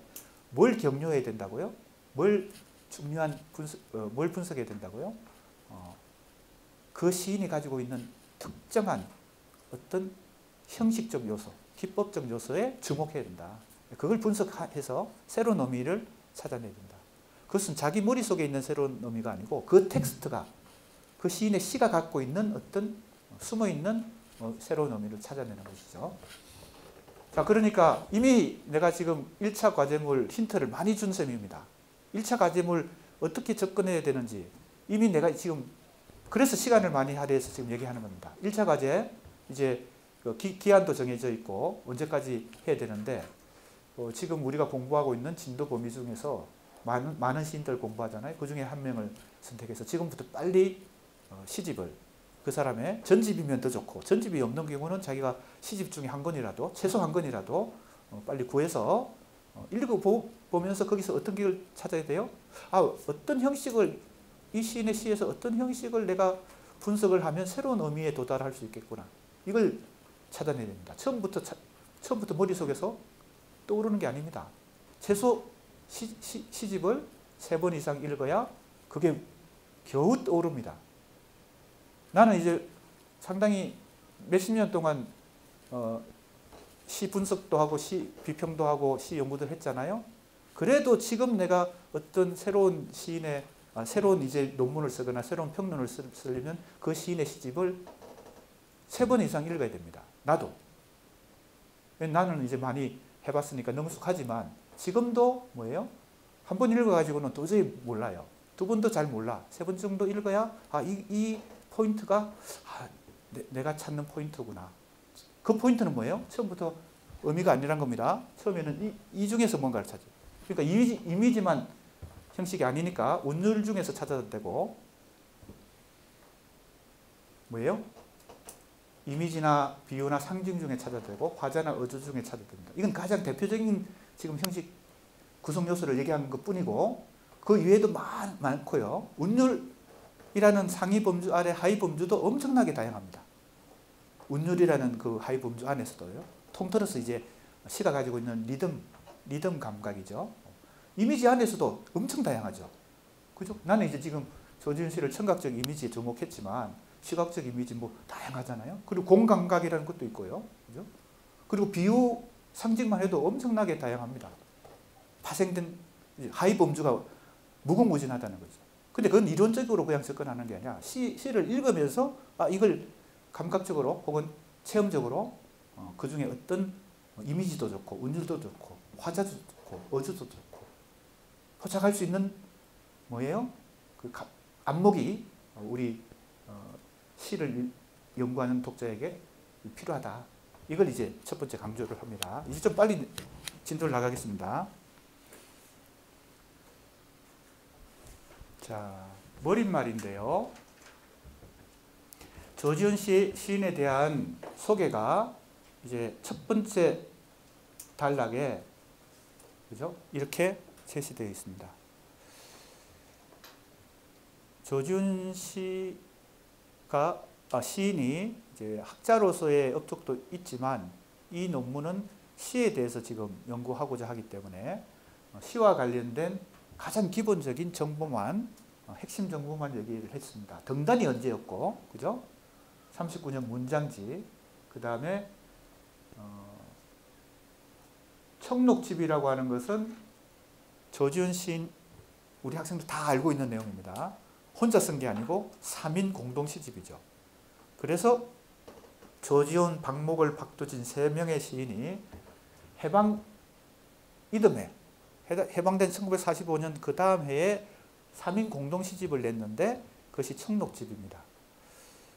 뭘 격려해야 된다고요? 뭘 분석해야 된다고요? 그 시인이 가지고 있는 특정한 어떤 형식적 요소, 기법적 요소에 주목해야 된다. 그걸 분석해서 새로운 의미를 찾아내야 된다. 그것은 자기 머릿속에 있는 새로운 의미가 아니고 그 텍스트가 그 시인의 시가 갖고 있는 어떤 숨어있는 새로운 의미를 찾아내는 것이죠. 자, 그러니까 이미 내가 지금 1차 과제물 힌트를 많이 준 셈입니다. 1차 과제물 어떻게 접근해야 되는지 이미 내가 지금 그래서 시간을 많이 할애해서 지금 얘기하는 겁니다. 1차 과제 이제 기한도 정해져 있고 언제까지 해야 되는데 지금 우리가 공부하고 있는 진도 범위 중에서 많은 시인들 공부하잖아요. 그 중에 한 명을 선택해서 지금부터 빨리 시집을 그 사람의 전집이면 더 좋고 전집이 없는 경우는 자기가 시집 중에 한 권이라도 최소 한 권이라도 빨리 구해서 읽어보면서 거기서 어떤 길을 찾아야 돼요? 어떤 형식을 이 시인의 시에서 어떤 형식을 내가 분석을 하면 새로운 의미에 도달할 수 있겠구나. 이걸 찾아내야 됩니다. 처음부터 머릿속에서 떠오르는 게 아닙니다. 최소 시집을 3번 이상 읽어야 그게 겨우 떠오릅니다. 나는 이제 상당히 몇십 년 동안 시 분석도 하고 시 비평도 하고 시 연구도 했잖아요. 그래도 지금 내가 어떤 새로운 시인의 새로운 이제 논문을 쓰거나 새로운 평론을 쓰려면 그 시인의 시집을 3번 이상 읽어야 됩니다. 나도. 나는 이제 많이 해봤으니까 능숙하지만 지금도 뭐예요? 한 번 읽어가지고는 도저히 몰라요. 2번도 잘 몰라. 3번 정도 읽어야 이 포인트가 내가 찾는 포인트구나. 그 포인트는 뭐예요? 처음부터 의미가 아니란 겁니다. 처음에는 이 중에서 뭔가를 찾아요. 그러니까 이미지만 형식이 아니니까 운율 중에서 찾아도 되고 뭐예요? 이미지나 비유나 상징 중에 찾아도 되고 화자나 어조 중에 찾아도 됩니다. 이건 가장 대표적인 지금 형식 구성 요소를 얘기하는 것 뿐이고 그 이외에도 많고요. 운율이라는 상위 범주 아래 하위 범주도 엄청나게 다양합니다. 운율이라는 그 하위 범주 안에서도요. 통틀어서 이제 시가 가지고 있는 리듬 감각이죠. 이미지 안에서도 엄청 다양하죠. 그죠? 나는 이제 지금 조지훈 씨를 청각적 이미지에 주목했지만 시각적 이미지 뭐 다양하잖아요. 그리고 공감각이라는 것도 있고요. 그죠? 그리고 비유 상징만 해도 엄청나게 다양합니다. 파생된 하위 범주가 무궁무진하다는 거죠. 근데 그건 이론적으로 그냥 접근하는 게 아니라 시를 읽으면서 이걸 감각적으로 혹은 체험적으로 그 중에 어떤 이미지도 좋고 운율도 좋고 화자도 좋고 어조도 좋고 포착할 수 있는 뭐예요? 그 안목이 우리 시를 연구하는 독자에게 필요하다. 이걸 이제 첫 번째 강조를 합니다. 이제 좀 빨리 진도를 나가겠습니다. 자, 머릿말인데요. 조지훈 시인에 대한 소개가 이제 첫 번째 단락에 그죠? 이렇게 제시되어 있습니다. 조지훈 시인이 이제 학자로서의 업적도 있지만 이 논문은 시에 대해서 지금 연구하고자 하기 때문에 시와 관련된 가장 기본적인 정보만 핵심 정보만 얘기를 했습니다. 등단이 언제였고, 그죠? 39년 문장지, 그 다음에 청록집이라고 하는 것은 조지훈 시인 우리 학생들 다 알고 있는 내용입니다. 혼자 쓴 게 아니고 3인 공동시집이죠. 그래서 조지훈, 박목월, 박두진 3명의 시인이 해방 이듬해 해방된 1945년 그 다음 해에 3인 공동시집을 냈는데 그것이 청록집입니다.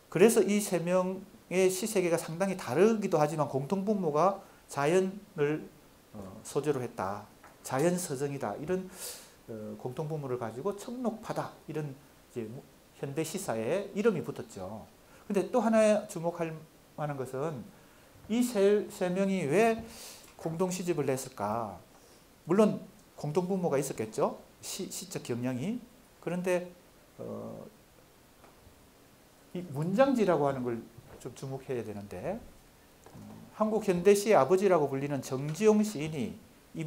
그래서 이 3명의 시세계가 상당히 다르기도 하지만 공통분모가 자연을 소재로 했다. 자연서정이다. 이런 공통분모를 가지고 청록파다. 이런 이제 현대 시사에 이름이 붙었죠. 근데 또 하나 주목할 만한 것은 이 세 명이 왜 공동시집을 냈을까? 물론 공동분모가 있었겠죠. 시적 경향이. 그런데 이 문장지라고 하는 걸 좀 주목해야 되는데 한국 현대시의 아버지라고 불리는 정지용 시인이 이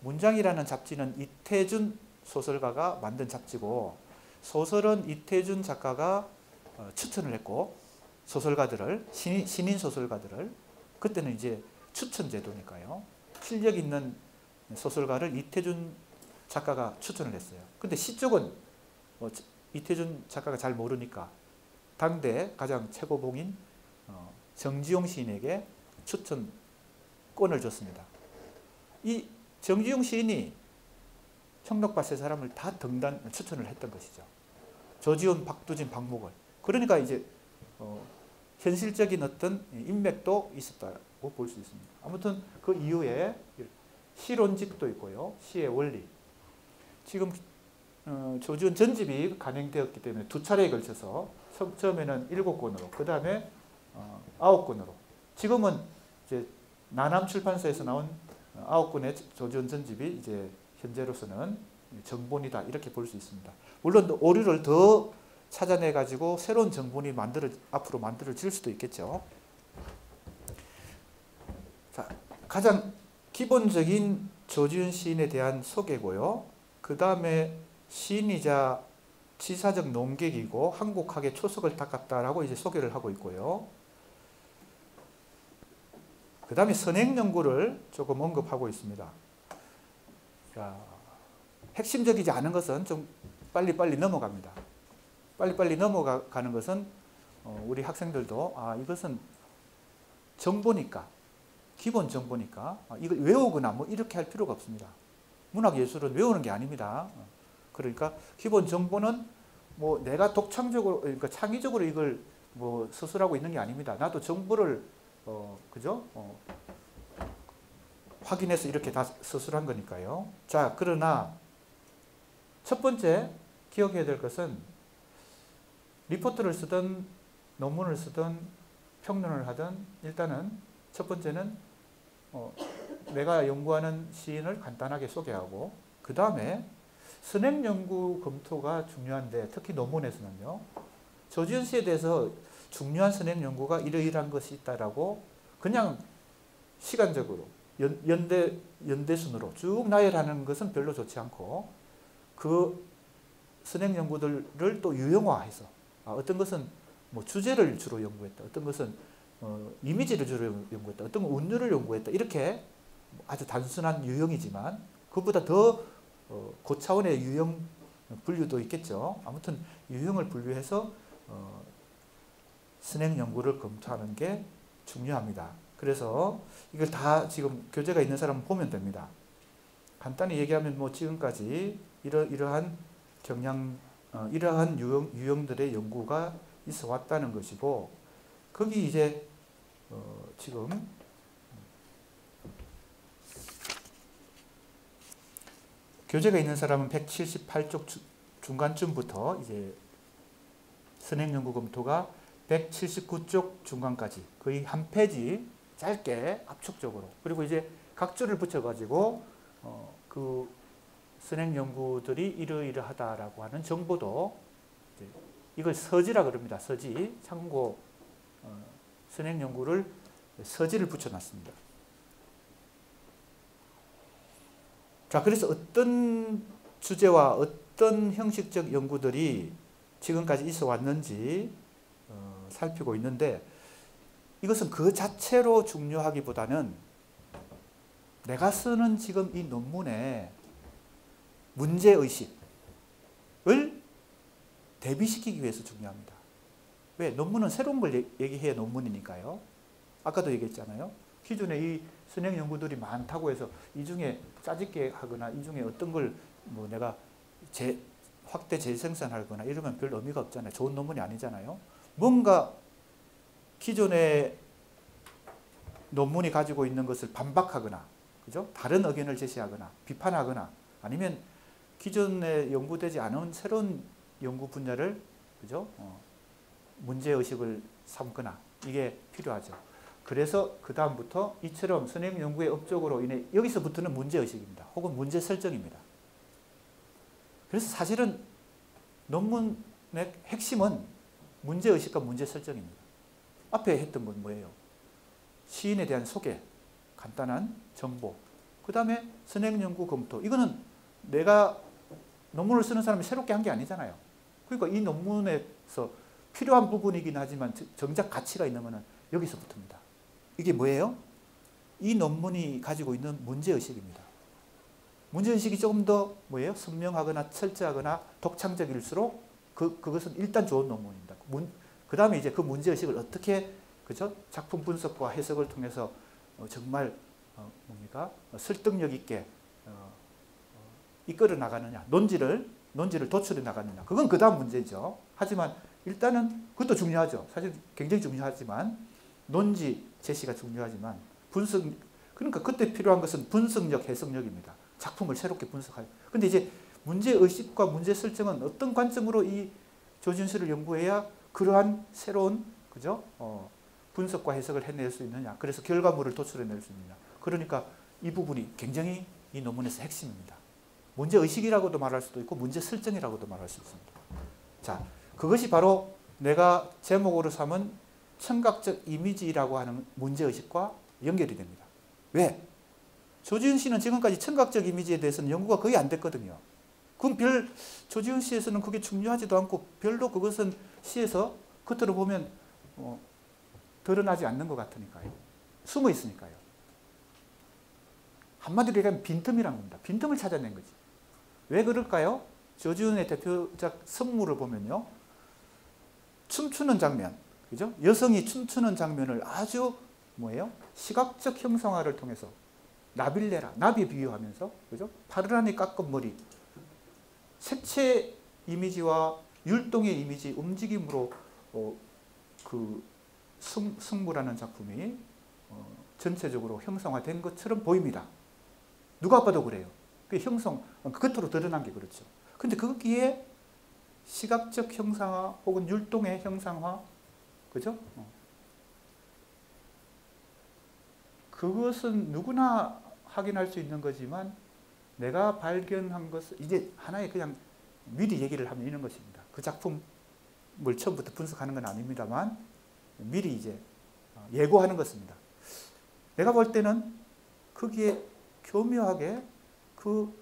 문장이라는 잡지는 이태준 소설가가 만든 잡지고 소설은 이태준 작가가 추천을 했고 소설가들을 신인 소설가들을 그때는 이제 추천 제도니까요. 실력 있는 소설가를 이태준 작가가 추천을 했어요. 근데 시 쪽은 이태준 작가가 잘 모르니까 당대 가장 최고봉인 정지용 시인에게 추천권을 줬습니다. 이 정지용 시인이 청록파 세 사람을 다 추천을 했던 것이죠. 조지훈, 박두진, 박목월. 그러니까 이제 현실적인 어떤 인맥도 있었다고 볼 수 있습니다. 아무튼 그 이후에 시론집도 있고요. 시의 원리. 지금 조지훈 전집이 간행되었기 때문에 2차례에 걸쳐서 처음에는 7권으로 그 다음에 9권으로 지금은 이제 나남 출판사에서 나온 9권의 조지훈 전집이 이제 현재로서는 정본이다 이렇게 볼 수 있습니다. 물론 오류를 더 찾아내 가지고 새로운 정본이 앞으로 만들어질 수도 있겠죠. 자, 가장 기본적인 조지훈 시인에 대한 소개고요. 그 다음에 시인이자 지사적 논객이고 한국학의 초석을 닦았다라고 이제 소개를 하고 있고요. 그 다음에 선행연구를 조금 언급하고 있습니다. 자, 핵심적이지 않은 것은 좀 빨리빨리 넘어갑니다. 빨리빨리 넘어가는 것은 우리 학생들도 이것은 정보니까, 기본 정보니까 이걸 외우거나 뭐 이렇게 할 필요가 없습니다. 문학예술은 외우는 게 아닙니다. 그러니까 기본 정보는 뭐 내가 독창적으로, 그러니까 창의적으로 이걸 뭐 서술하고 있는 게 아닙니다. 나도 정보를 그죠? 확인해서 이렇게 다 서술한 거니까요. 자, 그러나 첫 번째 기억해야 될 것은 리포트를 쓰든 논문을 쓰든 평론을 하든 일단은 첫 번째는 내가 연구하는 시인을 간단하게 소개하고 그 다음에 선행연구 검토가 중요한데 특히 논문에서는요. 조지훈 씨에 대해서 중요한 선행연구가 이러이러한 것이 있다라고 그냥 시간적으로 연대순으로 쭉 나열하는 것은 별로 좋지 않고 그 선행연구들을 또 유형화해서 어떤 것은 뭐 주제를 주로 연구했다. 어떤 것은 이미지를 주로 연구했다. 어떤 건 운율을 연구했다. 이렇게 아주 단순한 유형이지만 그것보다 더 고차원의 유형 분류도 있겠죠. 아무튼 유형을 분류해서 선행 연구를 검토하는 게 중요합니다. 그래서 이걸 다 지금 교재가 있는 사람은 보면 됩니다. 간단히 얘기하면 뭐 지금까지 이러한 이러한 유형들의 연구가 있어 왔다는 것이고 거기 이제 지금 교재가 있는 사람은 178쪽 중간쯤부터 이제 선행연구 검토가 179쪽 중간까지 거의 한 페이지 짧게 압축적으로 그리고 이제 각주를 붙여가지고 그 선행연구들이 이러이러하다라고 하는 정보도 이걸 서지라 그럽니다. 서지 참고 선행연구를 서지를 붙여놨습니다. 자, 그래서 어떤 주제와 어떤 형식적 연구들이 지금까지 있어 왔는지 살피고 있는데 이것은 그 자체로 중요하기보다는 내가 쓰는 지금 이 논문의 문제의식을 대비시키기 위해서 중요합니다. 왜? 논문은 새로운 걸 얘기해야 논문이니까요. 아까도 얘기했잖아요. 기존에 이 선행 연구들이 많다고 해서 이 중에 짜집게 하거나 이 중에 어떤 걸 뭐 내가 확대 재생산하거나 이러면 별 의미가 없잖아요. 좋은 논문이 아니잖아요. 뭔가 기존의 논문이 가지고 있는 것을 반박하거나, 그죠? 다른 의견을 제시하거나, 비판하거나, 아니면 기존에 연구되지 않은 새로운 연구 분야를, 그죠? 문제의식을 삼거나, 이게 필요하죠. 그래서 그 다음부터 이처럼 선행 연구의 업적으로 인해 여기서부터는 문제의식입니다. 혹은 문제 설정입니다. 그래서 사실은 논문의 핵심은 문제의식과 문제 설정입니다. 앞에 했던 건 뭐예요? 시인에 대한 소개, 간단한 정보, 그 다음에 선행연구 검토. 이거는 내가 논문을 쓰는 사람이 새롭게 한 게 아니잖아요. 그러니까 이 논문에서 필요한 부분이긴 하지만 정작 가치가 있는 것은 여기서부터입니다. 이게 뭐예요? 이 논문이 가지고 있는 문제의식입니다. 문제의식이 조금 더 뭐예요? 선명하거나 철저하거나 독창적일수록 그것은 일단 좋은 논문입니다. 그 다음에 이제 그 문제의식을 어떻게, 그죠? 작품 분석과 해석을 통해서 정말 뭡니까? 설득력 있게 이끌어 나가느냐, 논지를 도출해 나가느냐, 그건 그 다음 문제죠. 하지만 일단은 그것도 중요하죠. 사실 굉장히 중요하지만 논지 제시가 중요하지만 그러니까 그때 필요한 것은 분석력, 해석력입니다. 작품을 새롭게 분석할. 근데 이제 문제의식과 문제 설정은 어떤 관점으로 이 조지훈 씨를 연구해야 그러한 새로운, 그죠? 분석과 해석을 해낼 수 있느냐. 그래서 결과물을 도출해낼 수 있느냐. 그러니까 이 부분이 굉장히 이 논문에서 핵심입니다. 문제의식이라고도 말할 수도 있고 문제설정이라고도 말할 수 있습니다. 자, 그것이 바로 내가 제목으로 삼은 청각적 이미지라고 하는 문제의식과 연결이 됩니다. 왜? 조지훈 씨는 지금까지 청각적 이미지에 대해서는 연구가 거의 안 됐거든요. 그럼 조지훈 씨에서는 그게 중요하지도 않고 별로 그것은 시에서 겉으로 보면 드러나지 않는 것 같으니까요. 숨어 있으니까요. 한마디로 얘기하면 빈틈이란 겁니다. 빈틈을 찾아낸 거지. 왜 그럴까요? 조지훈의 대표작 성무를 보면요. 춤추는 장면, 그죠? 여성이 춤추는 장면을 아주 뭐예요? 시각적 형상화를 통해서 나빌레라, 나비에 비유하면서, 그죠? 파르라니 깎은 머리, 색채 이미지와 율동의 이미지, 움직임으로 그 승무라는 작품이 전체적으로 형상화된 것처럼 보입니다. 누가 봐도 그래요. 그 겉으로 드러난 게 그렇죠. 근데 거기에 시각적 형상화 혹은 율동의 형상화, 그죠? 그것은 누구나 확인할 수 있는 거지만 내가 발견한 것은 이제 하나의 그냥 미리 얘기를 하면 이런 것입니다. 그 작품을 처음부터 분석하는 건 아닙니다만 미리 이제 예고하는 것입니다. 내가 볼 때는 거기에 교묘하게 그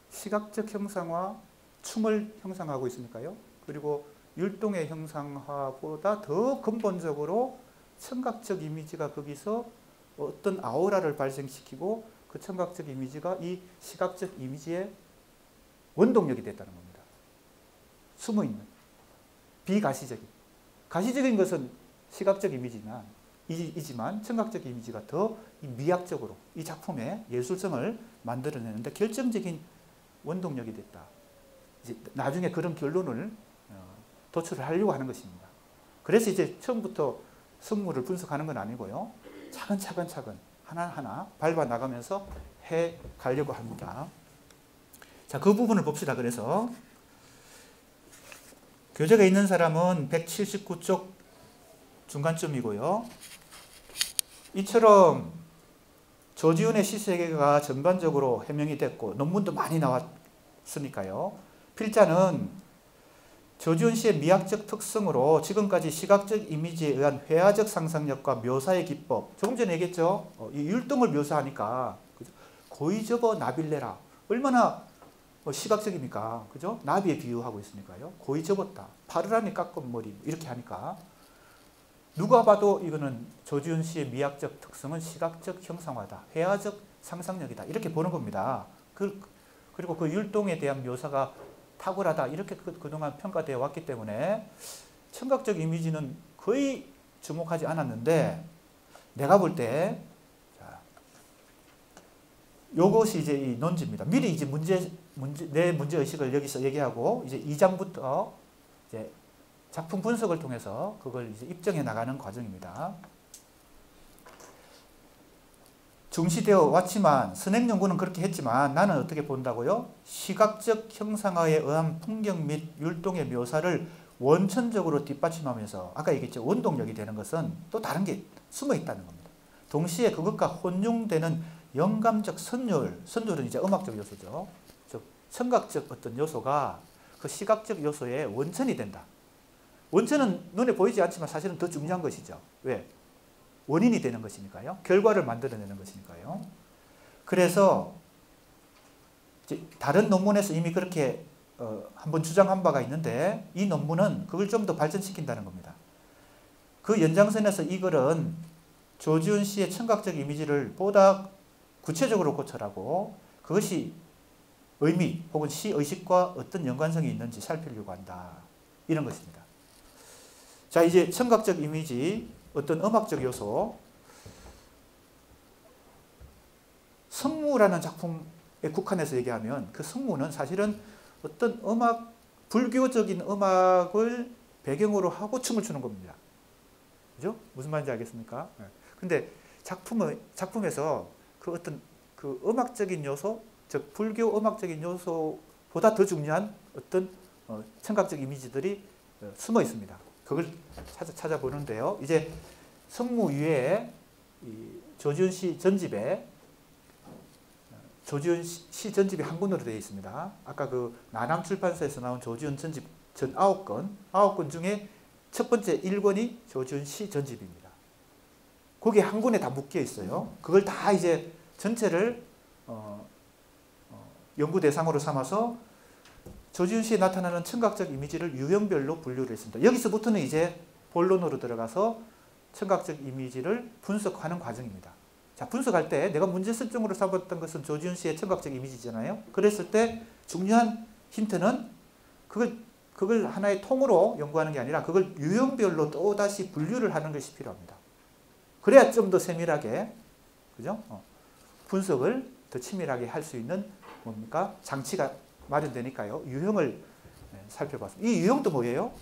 시각적 형상화, 춤을 형상화하고 있으니까요. 그리고 율동의 형상화보다 더 근본적으로 청각적 이미지가 거기서 어떤 아우라를 발생시키고 그 청각적 이미지가 이 시각적 이미지의 원동력이 됐다는 겁니다. 숨어있는, 비가시적인. 가시적인 것은 시각적 이미지지만 청각적 이미지가 더 미학적으로 이 작품의 예술성을 만들어내는데 결정적인 원동력이 됐다. 이제 나중에 그런 결론을 도출을 하려고 하는 것입니다. 그래서 이제 처음부터 성무를 분석하는 건 아니고요. 차근차근 하나하나 밟아 나가면서 해 가려고 합니다. 자, 그 부분을 봅시다. 그래서 교재가 있는 사람은 179쪽 중간쯤이고요. 이처럼 조지훈의 시세계가 전반적으로 해명이 됐고 논문도 많이 나왔으니까요. 필자는 조지훈 씨의 미학적 특성으로 지금까지 시각적 이미지에 의한 회화적 상상력과 묘사의 기법, 조금 전에 얘기했죠. 이 율동을 묘사하니까 그죠? 고이 접어 나빌레라, 얼마나 시각적입니까? 그죠? 나비에 비유하고 있으니까요. 고이 접었다, 파르라니 깎은 머리, 이렇게 하니까 누가 봐도 이거는 조지훈 씨의 미학적 특성은 시각적 형상화다, 회화적 상상력이다, 이렇게 보는 겁니다. 그리고 그 율동에 대한 묘사가 탁월하다, 이렇게 그동안 평가되어 왔기 때문에 청각적 이미지는 거의 주목하지 않았는데, 내가 볼 때 요것이 이제 이 논지입니다. 미리 이제 내 문제의식을 여기서 얘기하고 이제 2장부터 이제 작품 분석을 통해서 그걸 이제 입증해 나가는 과정입니다. 중시되어 왔지만 선행 연구는 그렇게 했지만 나는 어떻게 본다고요? 시각적 형상화에 의한 풍경 및 율동의 묘사를 원천적으로 뒷받침하면서 아까 얘기했죠. 원동력이 되는 것은 또 다른 게 숨어 있다는 겁니다. 동시에 그것과 혼용되는 영감적 선율은 이제 음악적 요소죠. 즉 청각적 어떤 요소가 그 시각적 요소의 원천이 된다. 원천은 눈에 보이지 않지만 사실은 더 중요한 것이죠. 왜? 원인이 되는 것이니까요. 결과를 만들어내는 것이니까요. 그래서 다른 논문에서 이미 그렇게 한번 주장한 바가 있는데 이 논문은 그걸 좀 더 발전시킨다는 겁니다. 그 연장선에서 이 글은 조지훈 씨의 청각적 이미지를 보다 구체적으로 고찰하고 그것이 의미 혹은 시의식과 어떤 연관성이 있는지 살피려고 한다. 이런 것입니다. 자, 이제 청각적 이미지, 어떤 음악적 요소, 성무라는 작품에 국한해서 얘기하면 그 성무는 사실은 어떤 불교적인 음악을 배경으로 하고 춤을 추는 겁니다. 그죠? 무슨 말인지 알겠습니까? 근데 작품에서 그 어떤 그 음악적인 요소, 즉 불교 음악적인 요소보다 더 중요한 어떤 청각적 이미지들이 숨어 있습니다. 그걸 찾아보는데요. 이제 성무 위에 조지훈 씨 전집에 조지훈 시 전집이 한 권으로 되어 있습니다. 아까 그 나남 출판사에서 나온 조지훈 전집 전 9권 중에 첫 번째 1권이 조지훈 시 전집입니다. 거기에 한 권에 다 묶여 있어요. 그걸 다 이제 전체를 연구 대상으로 삼아서 조지훈 씨에 나타나는 청각적 이미지를 유형별로 분류를 했습니다. 여기서부터는 이제 본론으로 들어가서 청각적 이미지를 분석하는 과정입니다. 자, 분석할 때 내가 문제 설정으로 삼았던 것은 조지훈 씨의 청각적 이미지잖아요. 그랬을 때 중요한 힌트는 그걸 하나의 통으로 연구하는 게 아니라 그걸 유형별로 또다시 분류를 하는 것이 필요합니다. 그래야 좀 더 세밀하게, 그죠? 분석을 더 치밀하게 할 수 있는 뭡니까? 장치가 마련되니까요. 유형을 살펴봤습니다. 이 유형도 뭐예요?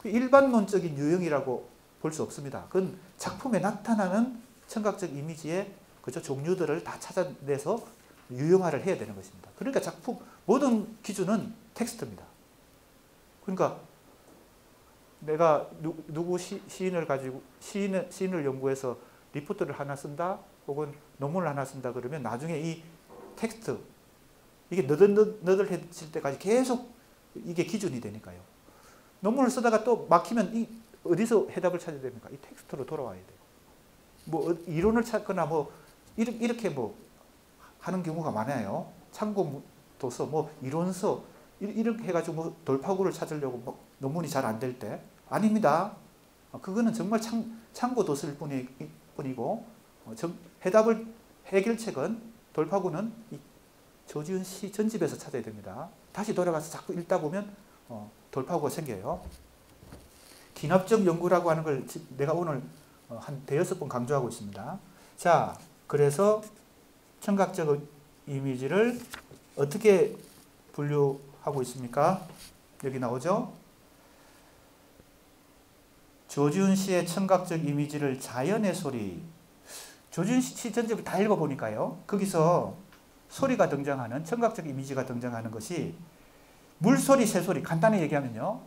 일반론적인 유형이라고 볼 수 없습니다. 그건 작품에 나타나는 청각적 이미지의 그죠? 종류들을 다 찾아내서 유형화를 해야 되는 것입니다. 그러니까 작품 모든 기준은 텍스트입니다. 그러니까 내가 누구 시인을 가지고 시인을 연구해서 리포트를 하나 쓴다 혹은 논문을 하나 쓴다 그러면 나중에 이 텍스트 이게 너덜너덜해질 때까지 계속 이게 기준이 되니까요. 논문을 쓰다가 또 막히면 어디서 해답을 찾아야 됩니까? 이 텍스트로 돌아와야 돼요. 뭐 이론을 찾거나 뭐 이렇게 뭐 하는 경우가 많아요. 참고 도서, 뭐 이론서 이렇게 해가지고 뭐 돌파구를 찾으려고 뭐 논문이 잘 안 될 때 아닙니다. 그거는 정말 참고 도서일 뿐이고 해결책은 돌파구는 이 조지훈 시 전집에서 찾아야 됩니다. 다시 돌아가서 자꾸 읽다 보면 돌파구가 생겨요. 기납적 연구라고 하는 걸 내가 오늘 한 대여섯 번 강조하고 있습니다. 자, 그래서 청각적 이미지를 어떻게 분류하고 있습니까? 여기 나오죠? 조지훈 씨의 청각적 이미지를 자연의 소리. 조지훈 씨 전집을 다 읽어보니까요. 거기서 소리가 등장하는, 청각적 이미지가 등장하는 것이 물소리, 새소리. 간단히 얘기하면요.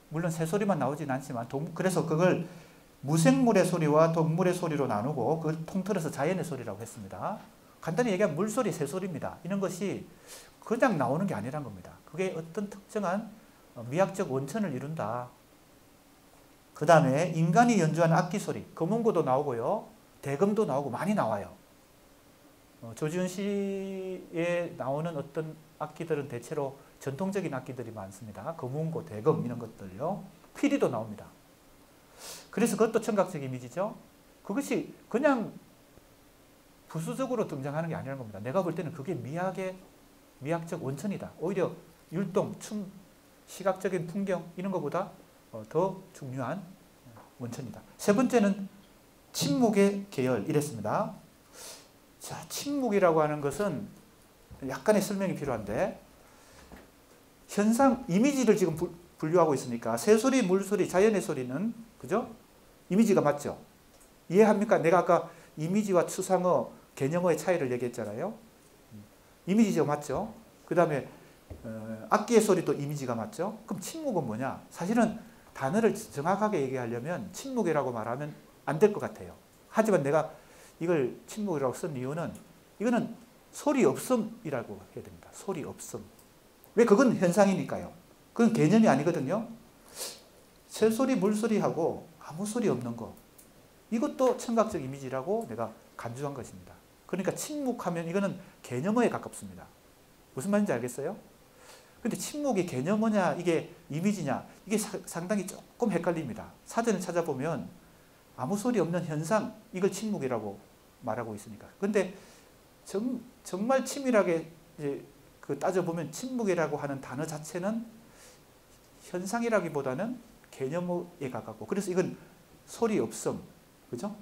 물론 새소리만 나오진 않지만 그래서 그걸 무생물의 소리와 동물의 소리로 나누고 그걸 통틀어서 자연의 소리라고 했습니다. 간단히 얘기하면 물소리, 새소리입니다. 이런 것이 그냥 나오는 게 아니란 겁니다. 그게 어떤 특정한 미학적 원천을 이룬다. 그 다음에 인간이 연주하는 악기 소리, 금음고도 나오고요. 대금도 나오고 많이 나와요. 조지훈 씨에 나오는 어떤 악기들은 대체로 전통적인 악기들이 많습니다. 금음고, 대금 이런 것들요. 피리도 나옵니다. 그래서 그것도 청각적 이미지죠. 그것이 그냥 부수적으로 등장하는 게 아니라는 겁니다. 내가 볼 때는 그게 미학적 원천이다. 오히려 율동, 춤, 시각적인 풍경 이런 것보다 더 중요한 원천이다. 세 번째는 침묵의 계열 이랬습니다. 자, 침묵이라고 하는 것은 약간의 설명이 필요한데 현상, 이미지를 지금 분류하고 있으니까 새소리, 물소리, 자연의 소리는 그죠? 이미지가 맞죠? 이해합니까? 내가 아까 이미지와 추상어, 개념어의 차이를 얘기했잖아요. 이미지가 맞죠? 그 다음에 악기의 소리도 이미지가 맞죠? 그럼 침묵은 뭐냐? 사실은 단어를 정확하게 얘기하려면 침묵이라고 말하면 안 될 것 같아요. 하지만 내가 이걸 침묵이라고 쓴 이유는 이거는 소리 없음이라고 해야 됩니다. 소리 없음. 왜? 그건 현상이니까요. 그건 개념이 아니거든요. 새소리, 물소리하고 아무 소리 없는 거. 이것도 청각적 이미지라고 내가 간주한 것입니다. 그러니까 침묵하면 이거는 개념어에 가깝습니다. 무슨 말인지 알겠어요? 근데 침묵이 개념어냐 이게 이미지냐 이게 상당히 조금 헷갈립니다. 사전을 찾아보면 아무 소리 없는 현상 이걸 침묵이라고 말하고 있으니까. 근데 정말 치밀하게 이제 따져보면 침묵이라고 하는 단어 자체는 현상이라기보다는 개념어에 가깝고 그래서 이건 소리 없음. 그죠?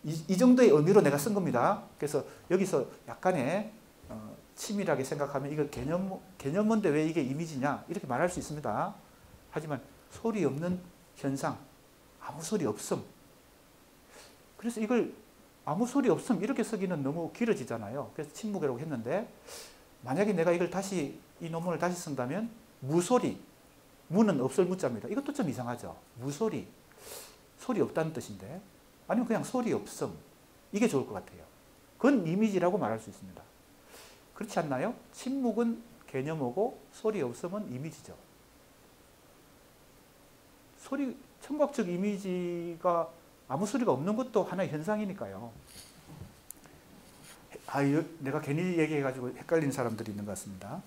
이 정도의 의미로 내가 쓴 겁니다. 그래서 여기서 약간의 치밀하게 생각하면 이거 개념인데 왜 이게 이미지냐 이렇게 말할 수 있습니다. 하지만 소리 없는 현상, 아무 소리 없음. 그래서 이걸 아무 소리 없음 이렇게 쓰기는 너무 길어지잖아요. 그래서 침묵이라고 했는데 만약에 내가 이걸 다시 이 논문을 다시 쓴다면 무소리, 무는 없을 무자입니다. 이것도 좀 이상하죠. 무소리, 소리 없다는 뜻인데 아니면 그냥 소리 없음 이게 좋을 것 같아요. 그건 이미지라고 말할 수 있습니다. 그렇지 않나요? 침묵은 개념이고 소리 없음은 이미지죠. 청각적 이미지가 아무 소리가 없는 것도 하나의 현상이니까요. 내가 괜히 얘기해가지고 헷갈리는 사람들이 있는 것 같습니다.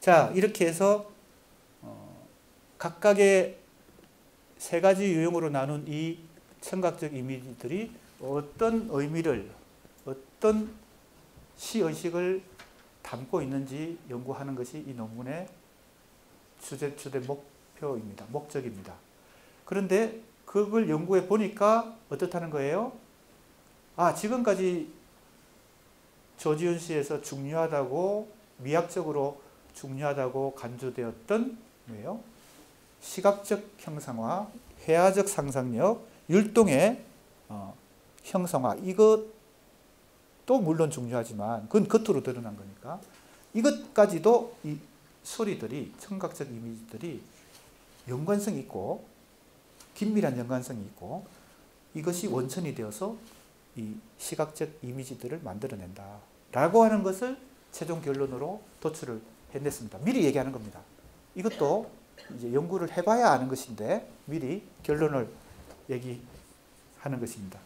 자, 이렇게 해서 각각의 세 가지 유형으로 나눈 이 청각적 이미지들이 어떤 의미를, 어떤 시의식을 담고 있는지 연구하는 것이 이 논문의 주된 목표입니다. 목적입니다. 그런데 그걸 연구해 보니까 어떻다는 거예요? 지금까지 조지훈 씨에서 중요하다고, 미학적으로 중요하다고 간주되었던 뭐예요? 시각적 형상화, 회화적 상상력, 율동의 형성화, 이것도 물론 중요하지만 그건 겉으로 드러난 거니까 이것까지도 이 소리들이, 청각적 이미지들이 연관성이 있고 긴밀한 연관성이 있고 이것이 원천이 되어서 이 시각적 이미지들을 만들어낸다 라고 하는 것을 최종 결론으로 도출을 해냈습니다. 미리 얘기하는 겁니다. 이것도 이제 연구를 해봐야 아는 것인데 미리 결론을 얘기하는 것입니다.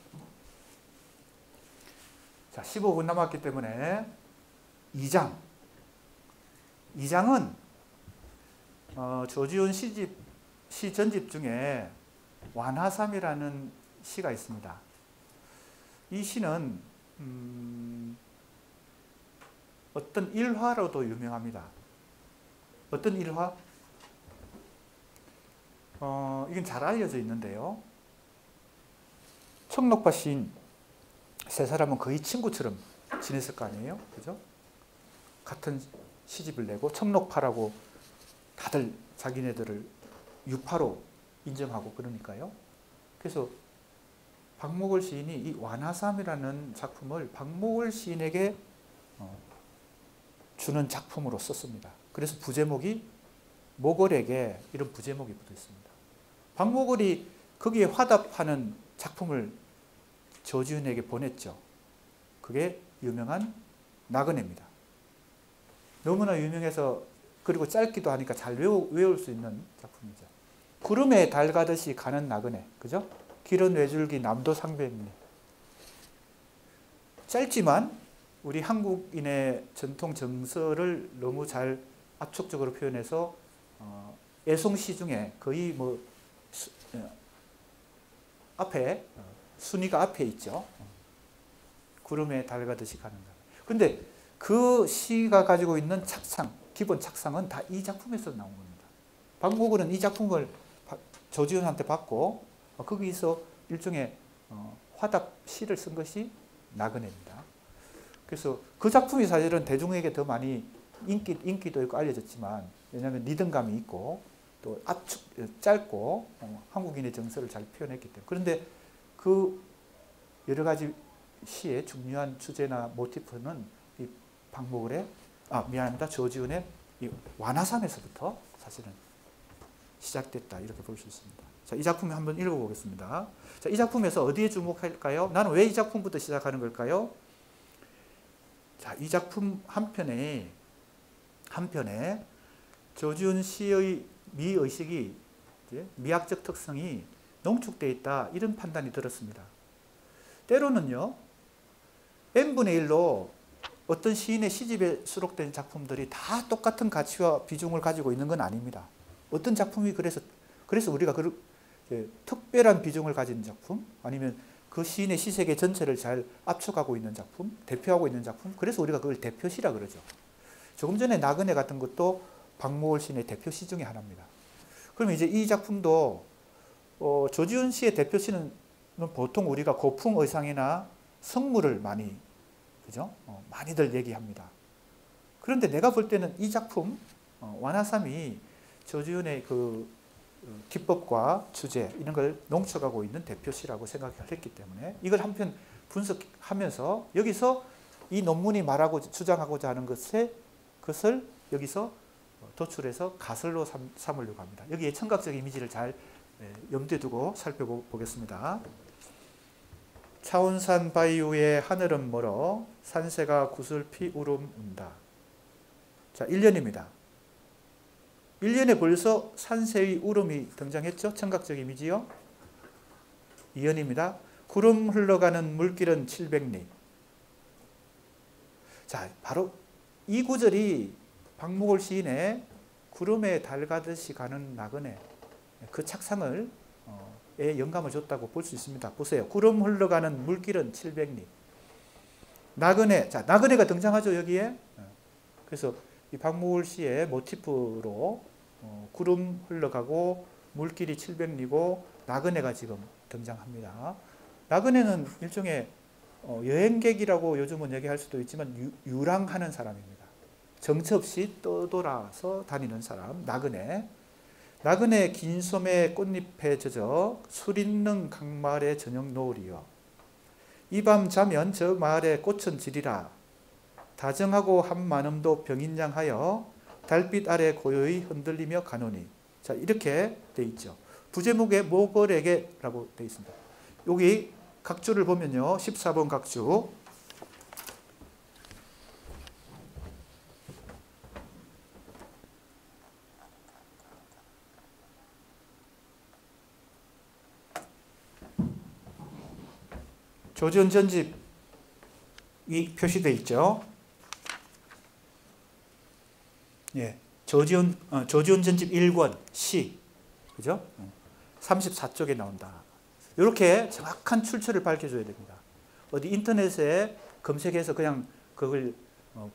자, 15분 남았기 때문에 2장. 2장은 조지훈 시 전집 중에 완화삼이라는 시가 있습니다. 이 시는 어떤 일화로도 유명합니다. 어떤 일화? 이건 잘 알려져 있는데요. 청록파 시인 세 사람은 거의 친구처럼 지냈을 거 아니에요? 그죠? 같은 시집을 내고 청록파라고 다들 자기네들을 유파로 인정하고 그러니까요. 그래서 박목월 시인이 이 완화삼이라는 작품을 박목월 시인에게 주는 작품으로 썼습니다. 그래서 부제목이 목월에게 이런 부제목이 붙어 있습니다. 박목월이 거기에 화답하는 작품을 조지훈에게 보냈죠. 그게 유명한 나그네입니다. 너무나 유명해서 그리고 짧기도 하니까 잘 외울 수 있는 작품이죠. 구름에 달 가듯이 가는 나그네, 그죠? 길은 외줄기 남도 상배입니다. 짧지만 우리 한국인의 전통 정서를 너무 잘 압축적으로 표현해서 애송시 중에 거의 앞에 순위가 앞에 있죠. 구름에 달 가듯이 가는 나그네. 근데 그 시가 가지고 있는 착상, 기본 착상은 다 이 작품에서 나온 겁니다. 박목월은 이 작품을 조지훈한테 받고 거기서 일종의 화답 시를 쓴 것이 나그네입니다. 그래서 그 작품이 사실은 대중에게 더 많이 인기도 있고 알려졌지만, 왜냐하면 리듬감이 있고 또 짧고 한국인의 정서를 잘 표현했기 때문에. 그런데 그 여러 가지 시의 중요한 주제나 모티프는 이 박목월의 조지훈의 이 완화삼에서부터 사실은 시작됐다, 이렇게 볼 수 있습니다. 자, 이 작품 한번 읽어보겠습니다. 자, 이 작품에서 어디에 주목할까요? 나는 왜 이 작품부터 시작하는 걸까요? 자, 이 작품 한편에 조지훈 씨의 미의식이, 미학적 특성이 농축되어 있다, 이런 판단이 들었습니다. 때로는요, n분의 1로 어떤 시인의 시집에 수록된 작품들이 다 똑같은 가치와 비중을 가지고 있는 건 아닙니다. 어떤 작품이 그래서 우리가 특별한 비중을 가진 작품, 아니면 그 시인의 시세계 전체를 잘 압축하고 있는 작품, 대표하고 있는 작품, 그래서 우리가 그걸 대표시라 그러죠. 조금 전에 나그네 같은 것도 박목월 시인의 대표시 중에 하나입니다. 그럼 이제 이 작품도 조지훈 씨의 대표시는 보통 우리가 고풍 의상이나 성물을 많이, 그죠? 많이들 얘기합니다. 그런데 내가 볼 때는 이 작품 완화삼이 조지훈의 그 기법과 주제 이런 걸 농축하고 있는 대표시라고 생각했기 때문에 이걸 한편 분석하면서 여기서 이 논문이 말하고 주장하고자 하는 것을 여기서 도출해서 가설로 삼으려고 합니다. 여기에 청각적 이미지를 잘 염두에 두고 살펴보겠습니다. 차운산 바위위에 하늘은 멀어 산새가 구슬피 울음 운다. 자, 1년입니다. 1년에 벌써 산새의 울음이 등장했죠. 청각적 이미지요. 2년입니다. 구름 흘러가는 물길은 700리. 자, 바로 이 구절이 박목월 시인의 구름에 달 가듯이 가는 나그네, 그 착상을 에 영감을 줬다고 볼 수 있습니다. 보세요. 구름 흘러가는 물길은 700리. 나그네, 자, 나그네가 등장하죠, 여기에. 그래서 이 박목월 시의 모티프로 구름 흘러가고 물길이 700리고 나그네가 지금 등장합니다. 나그네는 일종의 여행객이라고 요즘은 얘기할 수도 있지만 유랑하는 사람입니다. 정처 없이 떠돌아서 다니는 사람, 나그네. 나그네 긴 소매 꽃잎에 젖어 술 있는 강마을의 저녁 노을이여. 이 밤 자면 저 마을의 꽃은 지리라. 다정하고 한마음도 병인장하여 달빛 아래 고요히 흔들리며 가노니. 자, 이렇게 돼 있죠. 부제목에 모걸에게라고 돼 있습니다. 여기 각주를 보면요. 14번 각주. 조지온 전집이 표시되어 있죠. 예, 조지온 전집 1권 시, 그죠? 34쪽에 나온다. 이렇게 정확한 출처를 밝혀줘야 됩니다. 어디 인터넷에 검색해서 그냥 그걸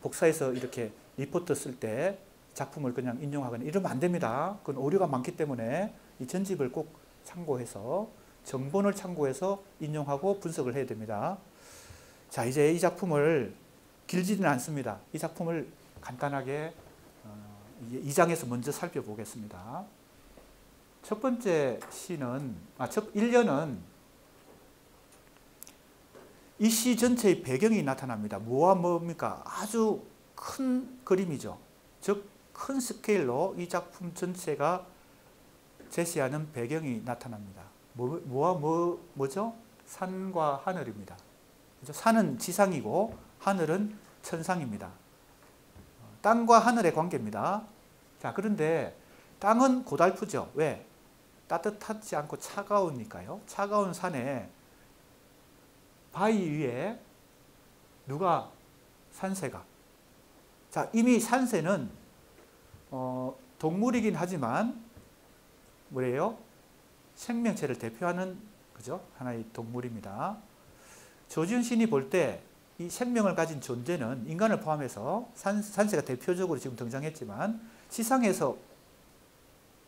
복사해서 이렇게 리포트 쓸 때 작품을 그냥 인용하거나 이러면 안 됩니다. 그건 오류가 많기 때문에 이 전집을 꼭 참고해서 정본을 참고해서 인용하고 분석을 해야 됩니다. 자, 이제 이 작품을 길지는 않습니다. 이 작품을 간단하게 2장에서 먼저 살펴보겠습니다. 첫 번째 시는, 1년은 이 시 전체의 배경이 나타납니다. 뭐와 뭡니까? 아주 큰 그림이죠. 즉, 큰 스케일로 이 작품 전체가 제시하는 배경이 나타납니다. 뭐죠? 산과 하늘입니다. 그렇죠? 산은 지상이고 하늘은 천상입니다. 땅과 하늘의 관계입니다. 자, 그런데 땅은 고달프죠. 왜? 따뜻하지 않고 차가우니까요. 차가운 산에 바위 위에 누가? 산새가. 자, 이미 산새는 동물이긴 하지만 뭐예요? 생명체를 대표하는, 그죠? 하나의 동물입니다. 조지훈 시인이 볼 때 이 생명을 가진 존재는 인간을 포함해서 산새가 대표적으로 지금 등장했지만 지상에서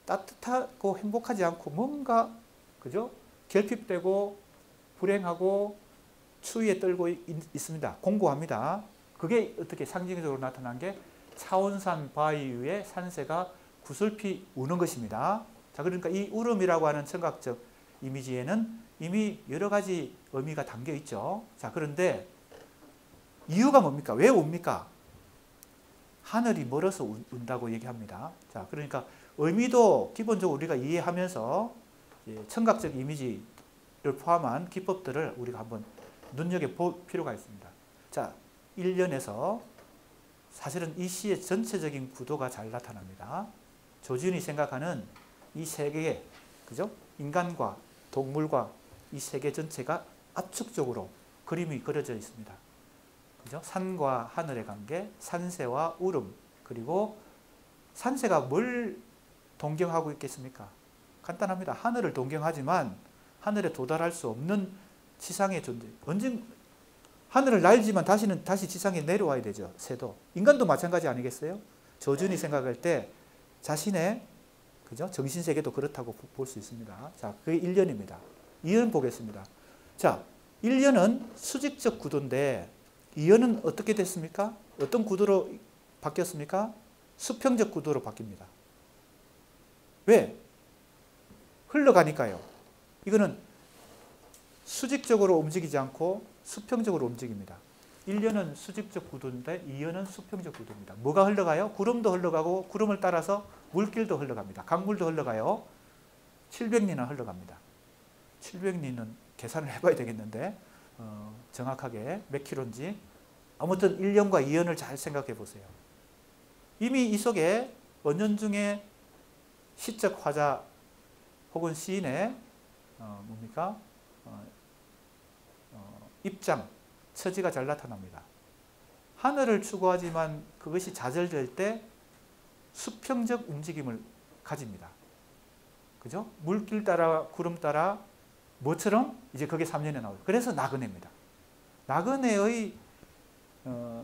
따뜻하고 행복하지 않고 뭔가, 그죠? 결핍되고 불행하고 추위에 떨고 있습니다. 공고합니다. 그게 어떻게 상징적으로 나타난 게 차원산 바위 위에 산새가 구슬피 우는 것입니다. 자, 그러니까 이 울음이라고 하는 청각적 이미지에는 이미 여러 가지 의미가 담겨 있죠. 자, 그런데 이유가 뭡니까? 왜 웁니까? 하늘이 멀어서 운다고 얘기합니다. 자, 그러니까 의미도 기본적으로 우리가 이해하면서 청각적 이미지를 포함한 기법들을 우리가 한번 눈여겨볼 필요가 있습니다. 자, 1년에서 사실은 이 시의 전체적인 구도가 잘 나타납니다. 조지훈이 생각하는 이 세계에, 그죠? 인간과 동물과 이 세계 전체가 압축적으로 그림이 그려져 있습니다. 그죠? 산과 하늘의 관계, 산새와 울음, 그리고 산새가 뭘 동경하고 있겠습니까? 간단합니다. 하늘을 동경하지만 하늘에 도달할 수 없는 지상의 존재. 언젠 하늘을 날지만 다시 지상에 내려와야 되죠. 새도. 인간도 마찬가지 아니겠어요? 조준이 생각할 때 자신의, 그죠? 정신세계도 그렇다고 볼 수 있습니다. 자, 그게 1년입니다. 2년 보겠습니다. 자, 1년은 수직적 구도인데 2년은 어떻게 됐습니까? 어떤 구도로 바뀌었습니까? 수평적 구도로 바뀝니다. 왜? 흘러가니까요. 이거는 수직적으로 움직이지 않고 수평적으로 움직입니다. 1년은 수직적 구도인데 2년은 수평적 구도입니다. 뭐가 흘러가요? 구름도 흘러가고 구름을 따라서 물길도 흘러갑니다. 강물도 흘러가요. 700리나 흘러갑니다. 700리는 계산을 해봐야 되겠는데 정확하게 몇 킬로인지. 아무튼 1년과 2년을 잘 생각해 보세요. 이미 이 속에 은연중에 시적 화자 혹은 시인의 뭡니까? 입장, 처지가 잘 나타납니다. 하늘을 추구하지만 그것이 좌절될 때 수평적 움직임을 가집니다. 그죠? 물길 따라 구름 따라 뭐처럼 이제 그게 3년에 나오죠. 그래서 나그네입니다. 나그네의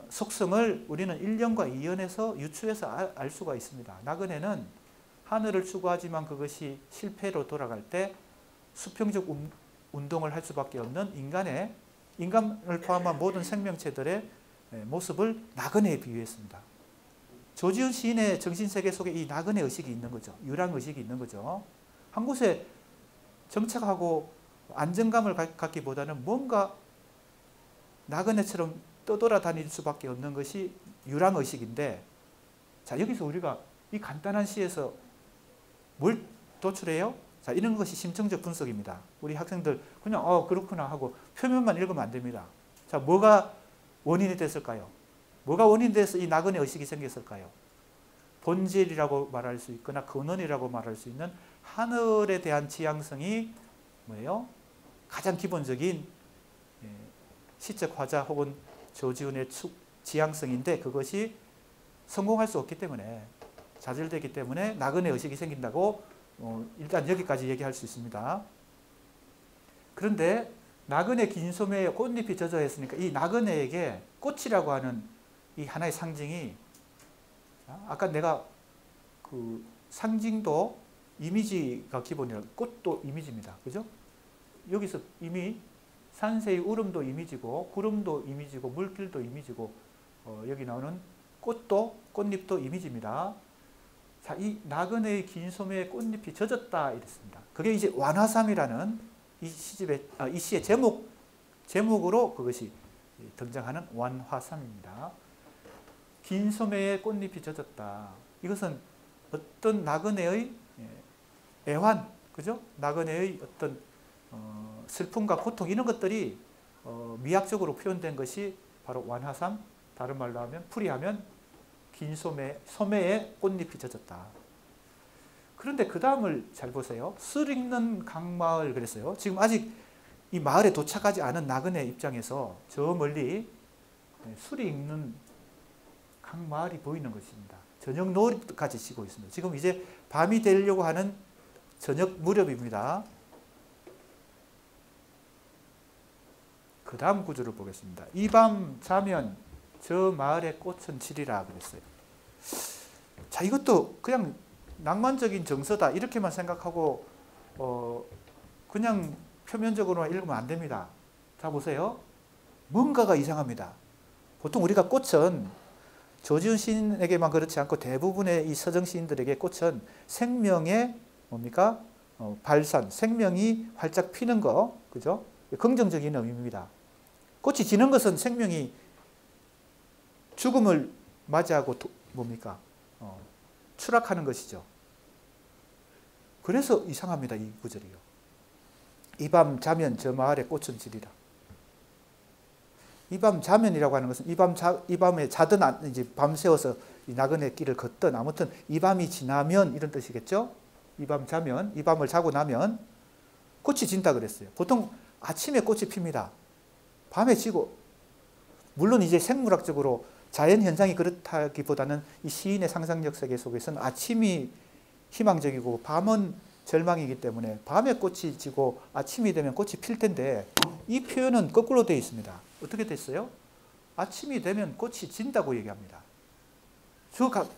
속성을 우리는 1년과 2년에서 유추해서 알 수가 있습니다. 나그네는 하늘을 추구하지만 그것이 실패로 돌아갈 때 수평적 운동을 할 수밖에 없는 인간을 포함한 모든 생명체들의 모습을 나그네에 비유했습니다. 조지훈 시인의 정신세계 속에 이 나그네 의식이 있는 거죠. 유랑 의식이 있는 거죠. 한 곳에 정착하고 안정감을 갖기보다는 뭔가 나그네처럼 떠돌아다닐 수밖에 없는 것이 유랑 의식인데, 자, 여기서 우리가 이 간단한 시에서 뭘 도출해요? 자, 이런 것이 심층적 분석입니다. 우리 학생들 그냥 그렇구나 하고 표면만 읽으면 안 됩니다. 자, 뭐가 원인이 됐을까요? 뭐가 원인이 돼서 이 나그네 의식이 생겼을까요? 본질이라고 말할 수 있거나 근원이라고 말할 수 있는 하늘에 대한 지향성이 뭐예요? 가장 기본적인 시적 화자 혹은 조지훈의 지향성인데, 그것이 성공할 수 없기 때문에, 좌절되기 때문에 나그네 의식이 생긴다고 일단 여기까지 얘기할 수 있습니다. 그런데 나그네 긴 소매에 꽃잎이 젖어 있으니까 이 나그네에게 꽃이라고 하는 이 하나의 상징이, 아까 내가 그 상징도 이미지가 기본이라, 꽃도 이미지입니다. 그죠? 여기서 이미 산새의 울음도 이미지고, 구름도 이미지고, 물길도 이미지고, 여기 나오는 꽃도, 꽃잎도 이미지입니다. 자, 이 나그네의 긴 소매에 꽃잎이 젖었다 이랬습니다. 그게 이제 완화삼이라는 이 시의 제목으로 그것이 등장하는 완화삼입니다. 긴 소매에 꽃잎이 젖었다. 이것은 어떤 나그네의 애환, 그죠? 나그네의 어떤 슬픔과 고통, 이런 것들이 미학적으로 표현된 것이 바로 완화삼, 다른 말로 하면 풀이하면 긴 소매에 꽃잎이 젖었다. 그런데 그 다음을 잘 보세요. 술 읽는 강마을 그랬어요. 지금 아직 이 마을에 도착하지 않은 나그네 입장에서 저 멀리 술이 익는 강마을이 보이는 것입니다. 저녁 노을까지 지고 있습니다. 지금 이제 밤이 되려고 하는 저녁 무렵입니다. 그 다음 구절을 보겠습니다. 이 밤 자면 저 마을의 꽃은 지리라 그랬어요. 자, 이것도 그냥 낭만적인 정서다 이렇게만 생각하고 그냥 표면적으로만 읽으면 안 됩니다. 자, 보세요. 뭔가가 이상합니다. 보통 우리가 꽃은 조지훈 시인에게만 그렇지 않고 대부분의 이 서정 시인들에게 꽃은 생명의 뭡니까? 발산, 생명이 활짝 피는 거, 그죠? 긍정적인 의미입니다. 꽃이 지는 것은 생명이 죽음을 맞이하고 뭡니까? 추락하는 것이죠. 그래서 이상합니다. 이 구절이요. 이 밤 자면 저 마을의 꽃은 지리라. 이 밤 자면이라고 하는 것은 이 밤에 자든 이제 밤새워서 이 나그네 길을 걷든 아무튼 이 밤이 지나면 이런 뜻이겠죠. 이 밤 자면, 이 밤을 자고 나면 꽃이 진다 그랬어요. 보통 아침에 꽃이 핍니다. 밤에 지고, 물론 이제 생물학적으로 자연 현상이 그렇다기보다는 이 시인의 상상력 세계 속에서는 아침이 희망적이고 밤은 절망이기 때문에 밤에 꽃이 지고 아침이 되면 꽃이 필 텐데, 이 표현은 거꾸로 되어 있습니다. 어떻게 됐어요? 아침이 되면 꽃이 진다고 얘기합니다.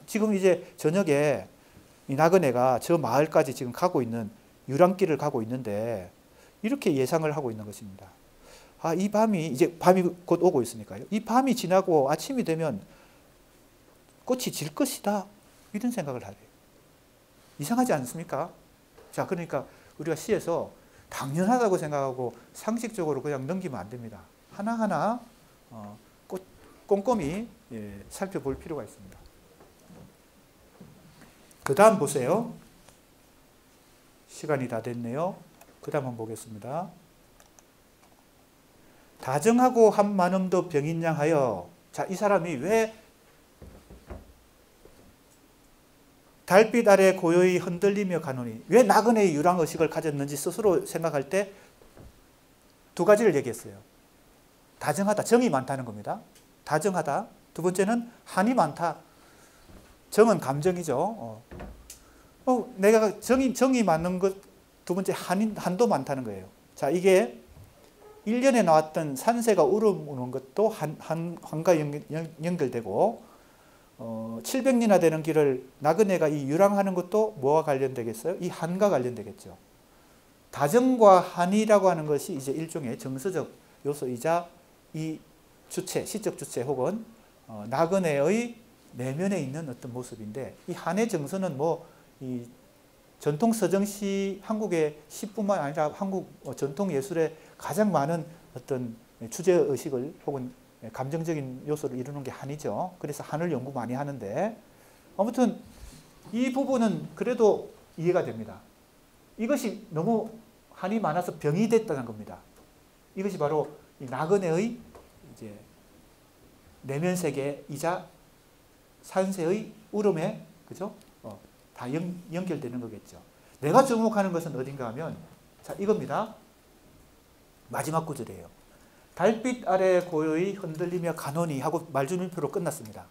지금 이제 저녁에 이 나그네가 저 마을까지 지금 가고 있는 유랑길을 가고 있는데 이렇게 예상을 하고 있는 것입니다. 이 밤이 이제 밤이 곧 오고 있으니까요. 이 밤이 지나고 아침이 되면 꽃이 질 것이다. 이런 생각을 하래요. 이상하지 않습니까? 자, 그러니까 우리가 시에서 당연하다고 생각하고 상식적으로 그냥 넘기면 안 됩니다. 하나하나 꼼꼼히 살펴볼 필요가 있습니다. 그 다음 보세요. 시간이 다 됐네요. 그 다음 한번 보겠습니다. 다정하고 한 마음도 병인양하여. 자, 이 사람이 왜 달빛 아래 고요히 흔들리며 가노니. 왜 나그네의 유랑의식을 가졌는지 스스로 생각할 때 두 가지를 얘기했어요. 다정하다, 정이 많다는 겁니다. 다정하다. 두 번째는 한이 많다. 정은 감정이죠. 내가 정이 많은 것, 두 번째 한도 많다는 거예요. 자, 이게 1년에 나왔던 산새가 울음 우는 것도 한과 연결되고 700리나 되는 길을 나그네가 이 유랑하는 것도 뭐와 관련되겠어요? 이 한과 관련되겠죠. 다정과 한이라고 하는 것이 이제 일종의 정서적 요소이자 이 주체, 시적 주체 혹은 나그네의 내면에 있는 어떤 모습인데, 이 한의 정서는 이 전통 서정시, 한국의 시뿐만 아니라 한국 전통 예술의 가장 많은 어떤 주제 의식을 혹은 감정적인 요소를 이루는 게 한이죠. 그래서 한을 연구 많이 하는데, 아무튼 이 부분은 그래도 이해가 됩니다. 이것이 너무 한이 많아서 병이 됐다는 겁니다. 이것이 바로 이 나그네의 이제 내면 세계이자 산새의 울음에, 그죠? 다 연결되는 거겠죠. 내가 주목하는 것은 어딘가 하면, 자, 이겁니다. 마지막 구절이에요. 달빛 아래 고요히 흔들리며 가노니 하고 말줄임표로 끝났습니다.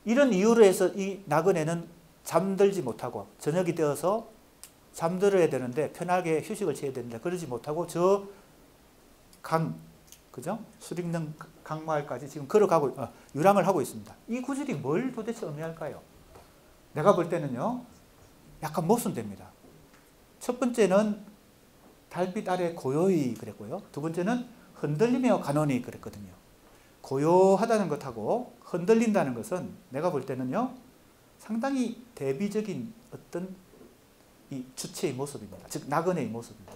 이런 이유로 해서 이 나그네는 잠들지 못하고, 저녁이 되어서 잠들어야 되는데 편하게 휴식을 취해야 되는데 그러지 못하고 저 그죠? 수립능 강마을까지 지금 걸어가고 유랑을 하고 있습니다. 이 구절이 뭘 도대체 의미할까요? 내가 볼 때는요, 약간 모순됩니다. 첫 번째는 달빛 아래 고요히 그랬고요. 두 번째는 흔들리며 가노니 그랬거든요. 고요하다는 것하고 흔들린다는 것은 내가 볼 때는요, 상당히 대비적인 어떤 이 주체의 모습입니다. 즉 나그네의 모습입니다.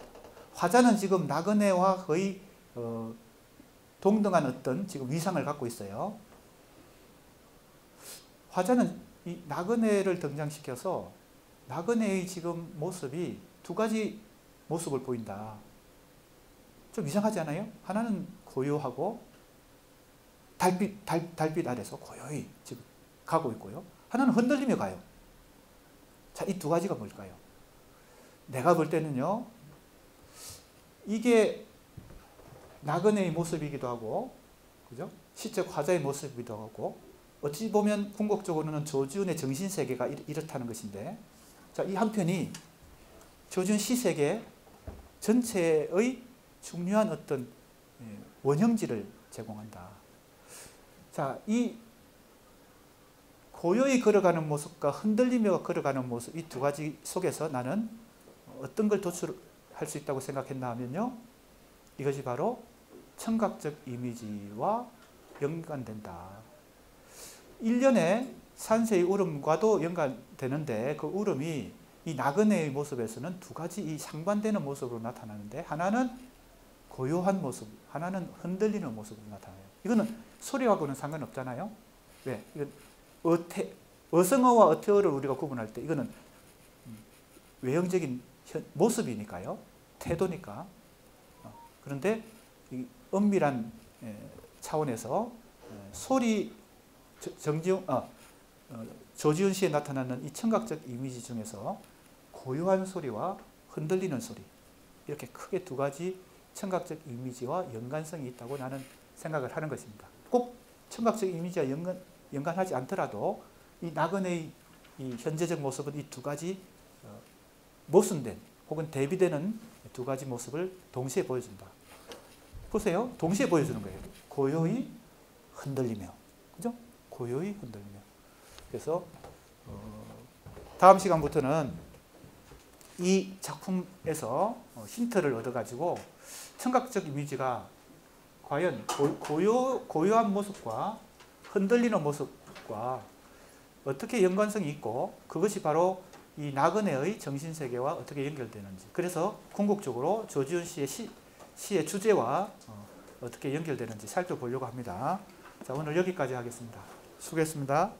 화자는 지금 나그네와 거의 동등한 어떤 지금 위상을 갖고 있어요. 화자는 이 나그네를 등장시켜서 나그네의 지금 모습이 두 가지 모습을 보인다. 좀 이상하지 않아요? 하나는 고요하고 달빛 아래서 고요히 지금 가고 있고요. 하나는 흔들리며 가요. 자, 이 두 가지가 뭘까요? 내가 볼 때는요, 이게 나그네의 모습이기도 하고, 그죠? 시적 화자의 모습이기도 하고, 어찌 보면 궁극적으로는 조지훈의 정신세계가 이렇다는 것인데, 자, 이 한편이 조지훈 시세계 전체의 중요한 어떤 원형지를 제공한다. 자, 이 고요히 걸어가는 모습과 흔들리며 걸어가는 모습, 이 두 가지 속에서 나는 어떤 걸 도출할 수 있다고 생각했나 하면요, 이것이 바로 청각적 이미지와 연관된다. 일련의 산새의 울음과도 연관되는데, 그 울음이 이 나그네의 모습에서는 두 가지 이 상반되는 모습으로 나타나는데, 하나는 고요한 모습, 하나는 흔들리는 모습으로 나타나요. 이거는 소리하고는 상관없잖아요. 왜? 이건 어성어와 어태어를 우리가 구분할 때 이거는 외형적인 모습이니까요. 태도니까. 그런데 이 엄밀한 차원에서 소리, 조지훈 씨에 나타나는 이 청각적 이미지 중에서 고요한 소리와 흔들리는 소리, 이렇게 크게 두 가지 청각적 이미지와 연관성이 있다고 나는 생각을 하는 것입니다. 꼭 청각적 이미지와 연관하지 않더라도 이 나그네의 이 현재적 모습은 이 두 가지 모순된 혹은 대비되는 두 가지 모습을 동시에 보여준다. 보세요. 동시에 보여주는 거예요. 고요히 흔들리며, 그죠? 고요히 흔들리며. 그래서 다음 시간부터는 이 작품에서 힌트를 얻어가지고 청각적 이미지가 과연 고요한 모습과 흔들리는 모습과 어떻게 연관성이 있고, 그것이 바로 이 나그네의 정신세계와 어떻게 연결되는지, 그래서 궁극적으로 조지훈 씨의 시의 주제와 어떻게 연결되는지 살펴보려고 합니다. 자, 오늘 여기까지 하겠습니다. 수고했습니다.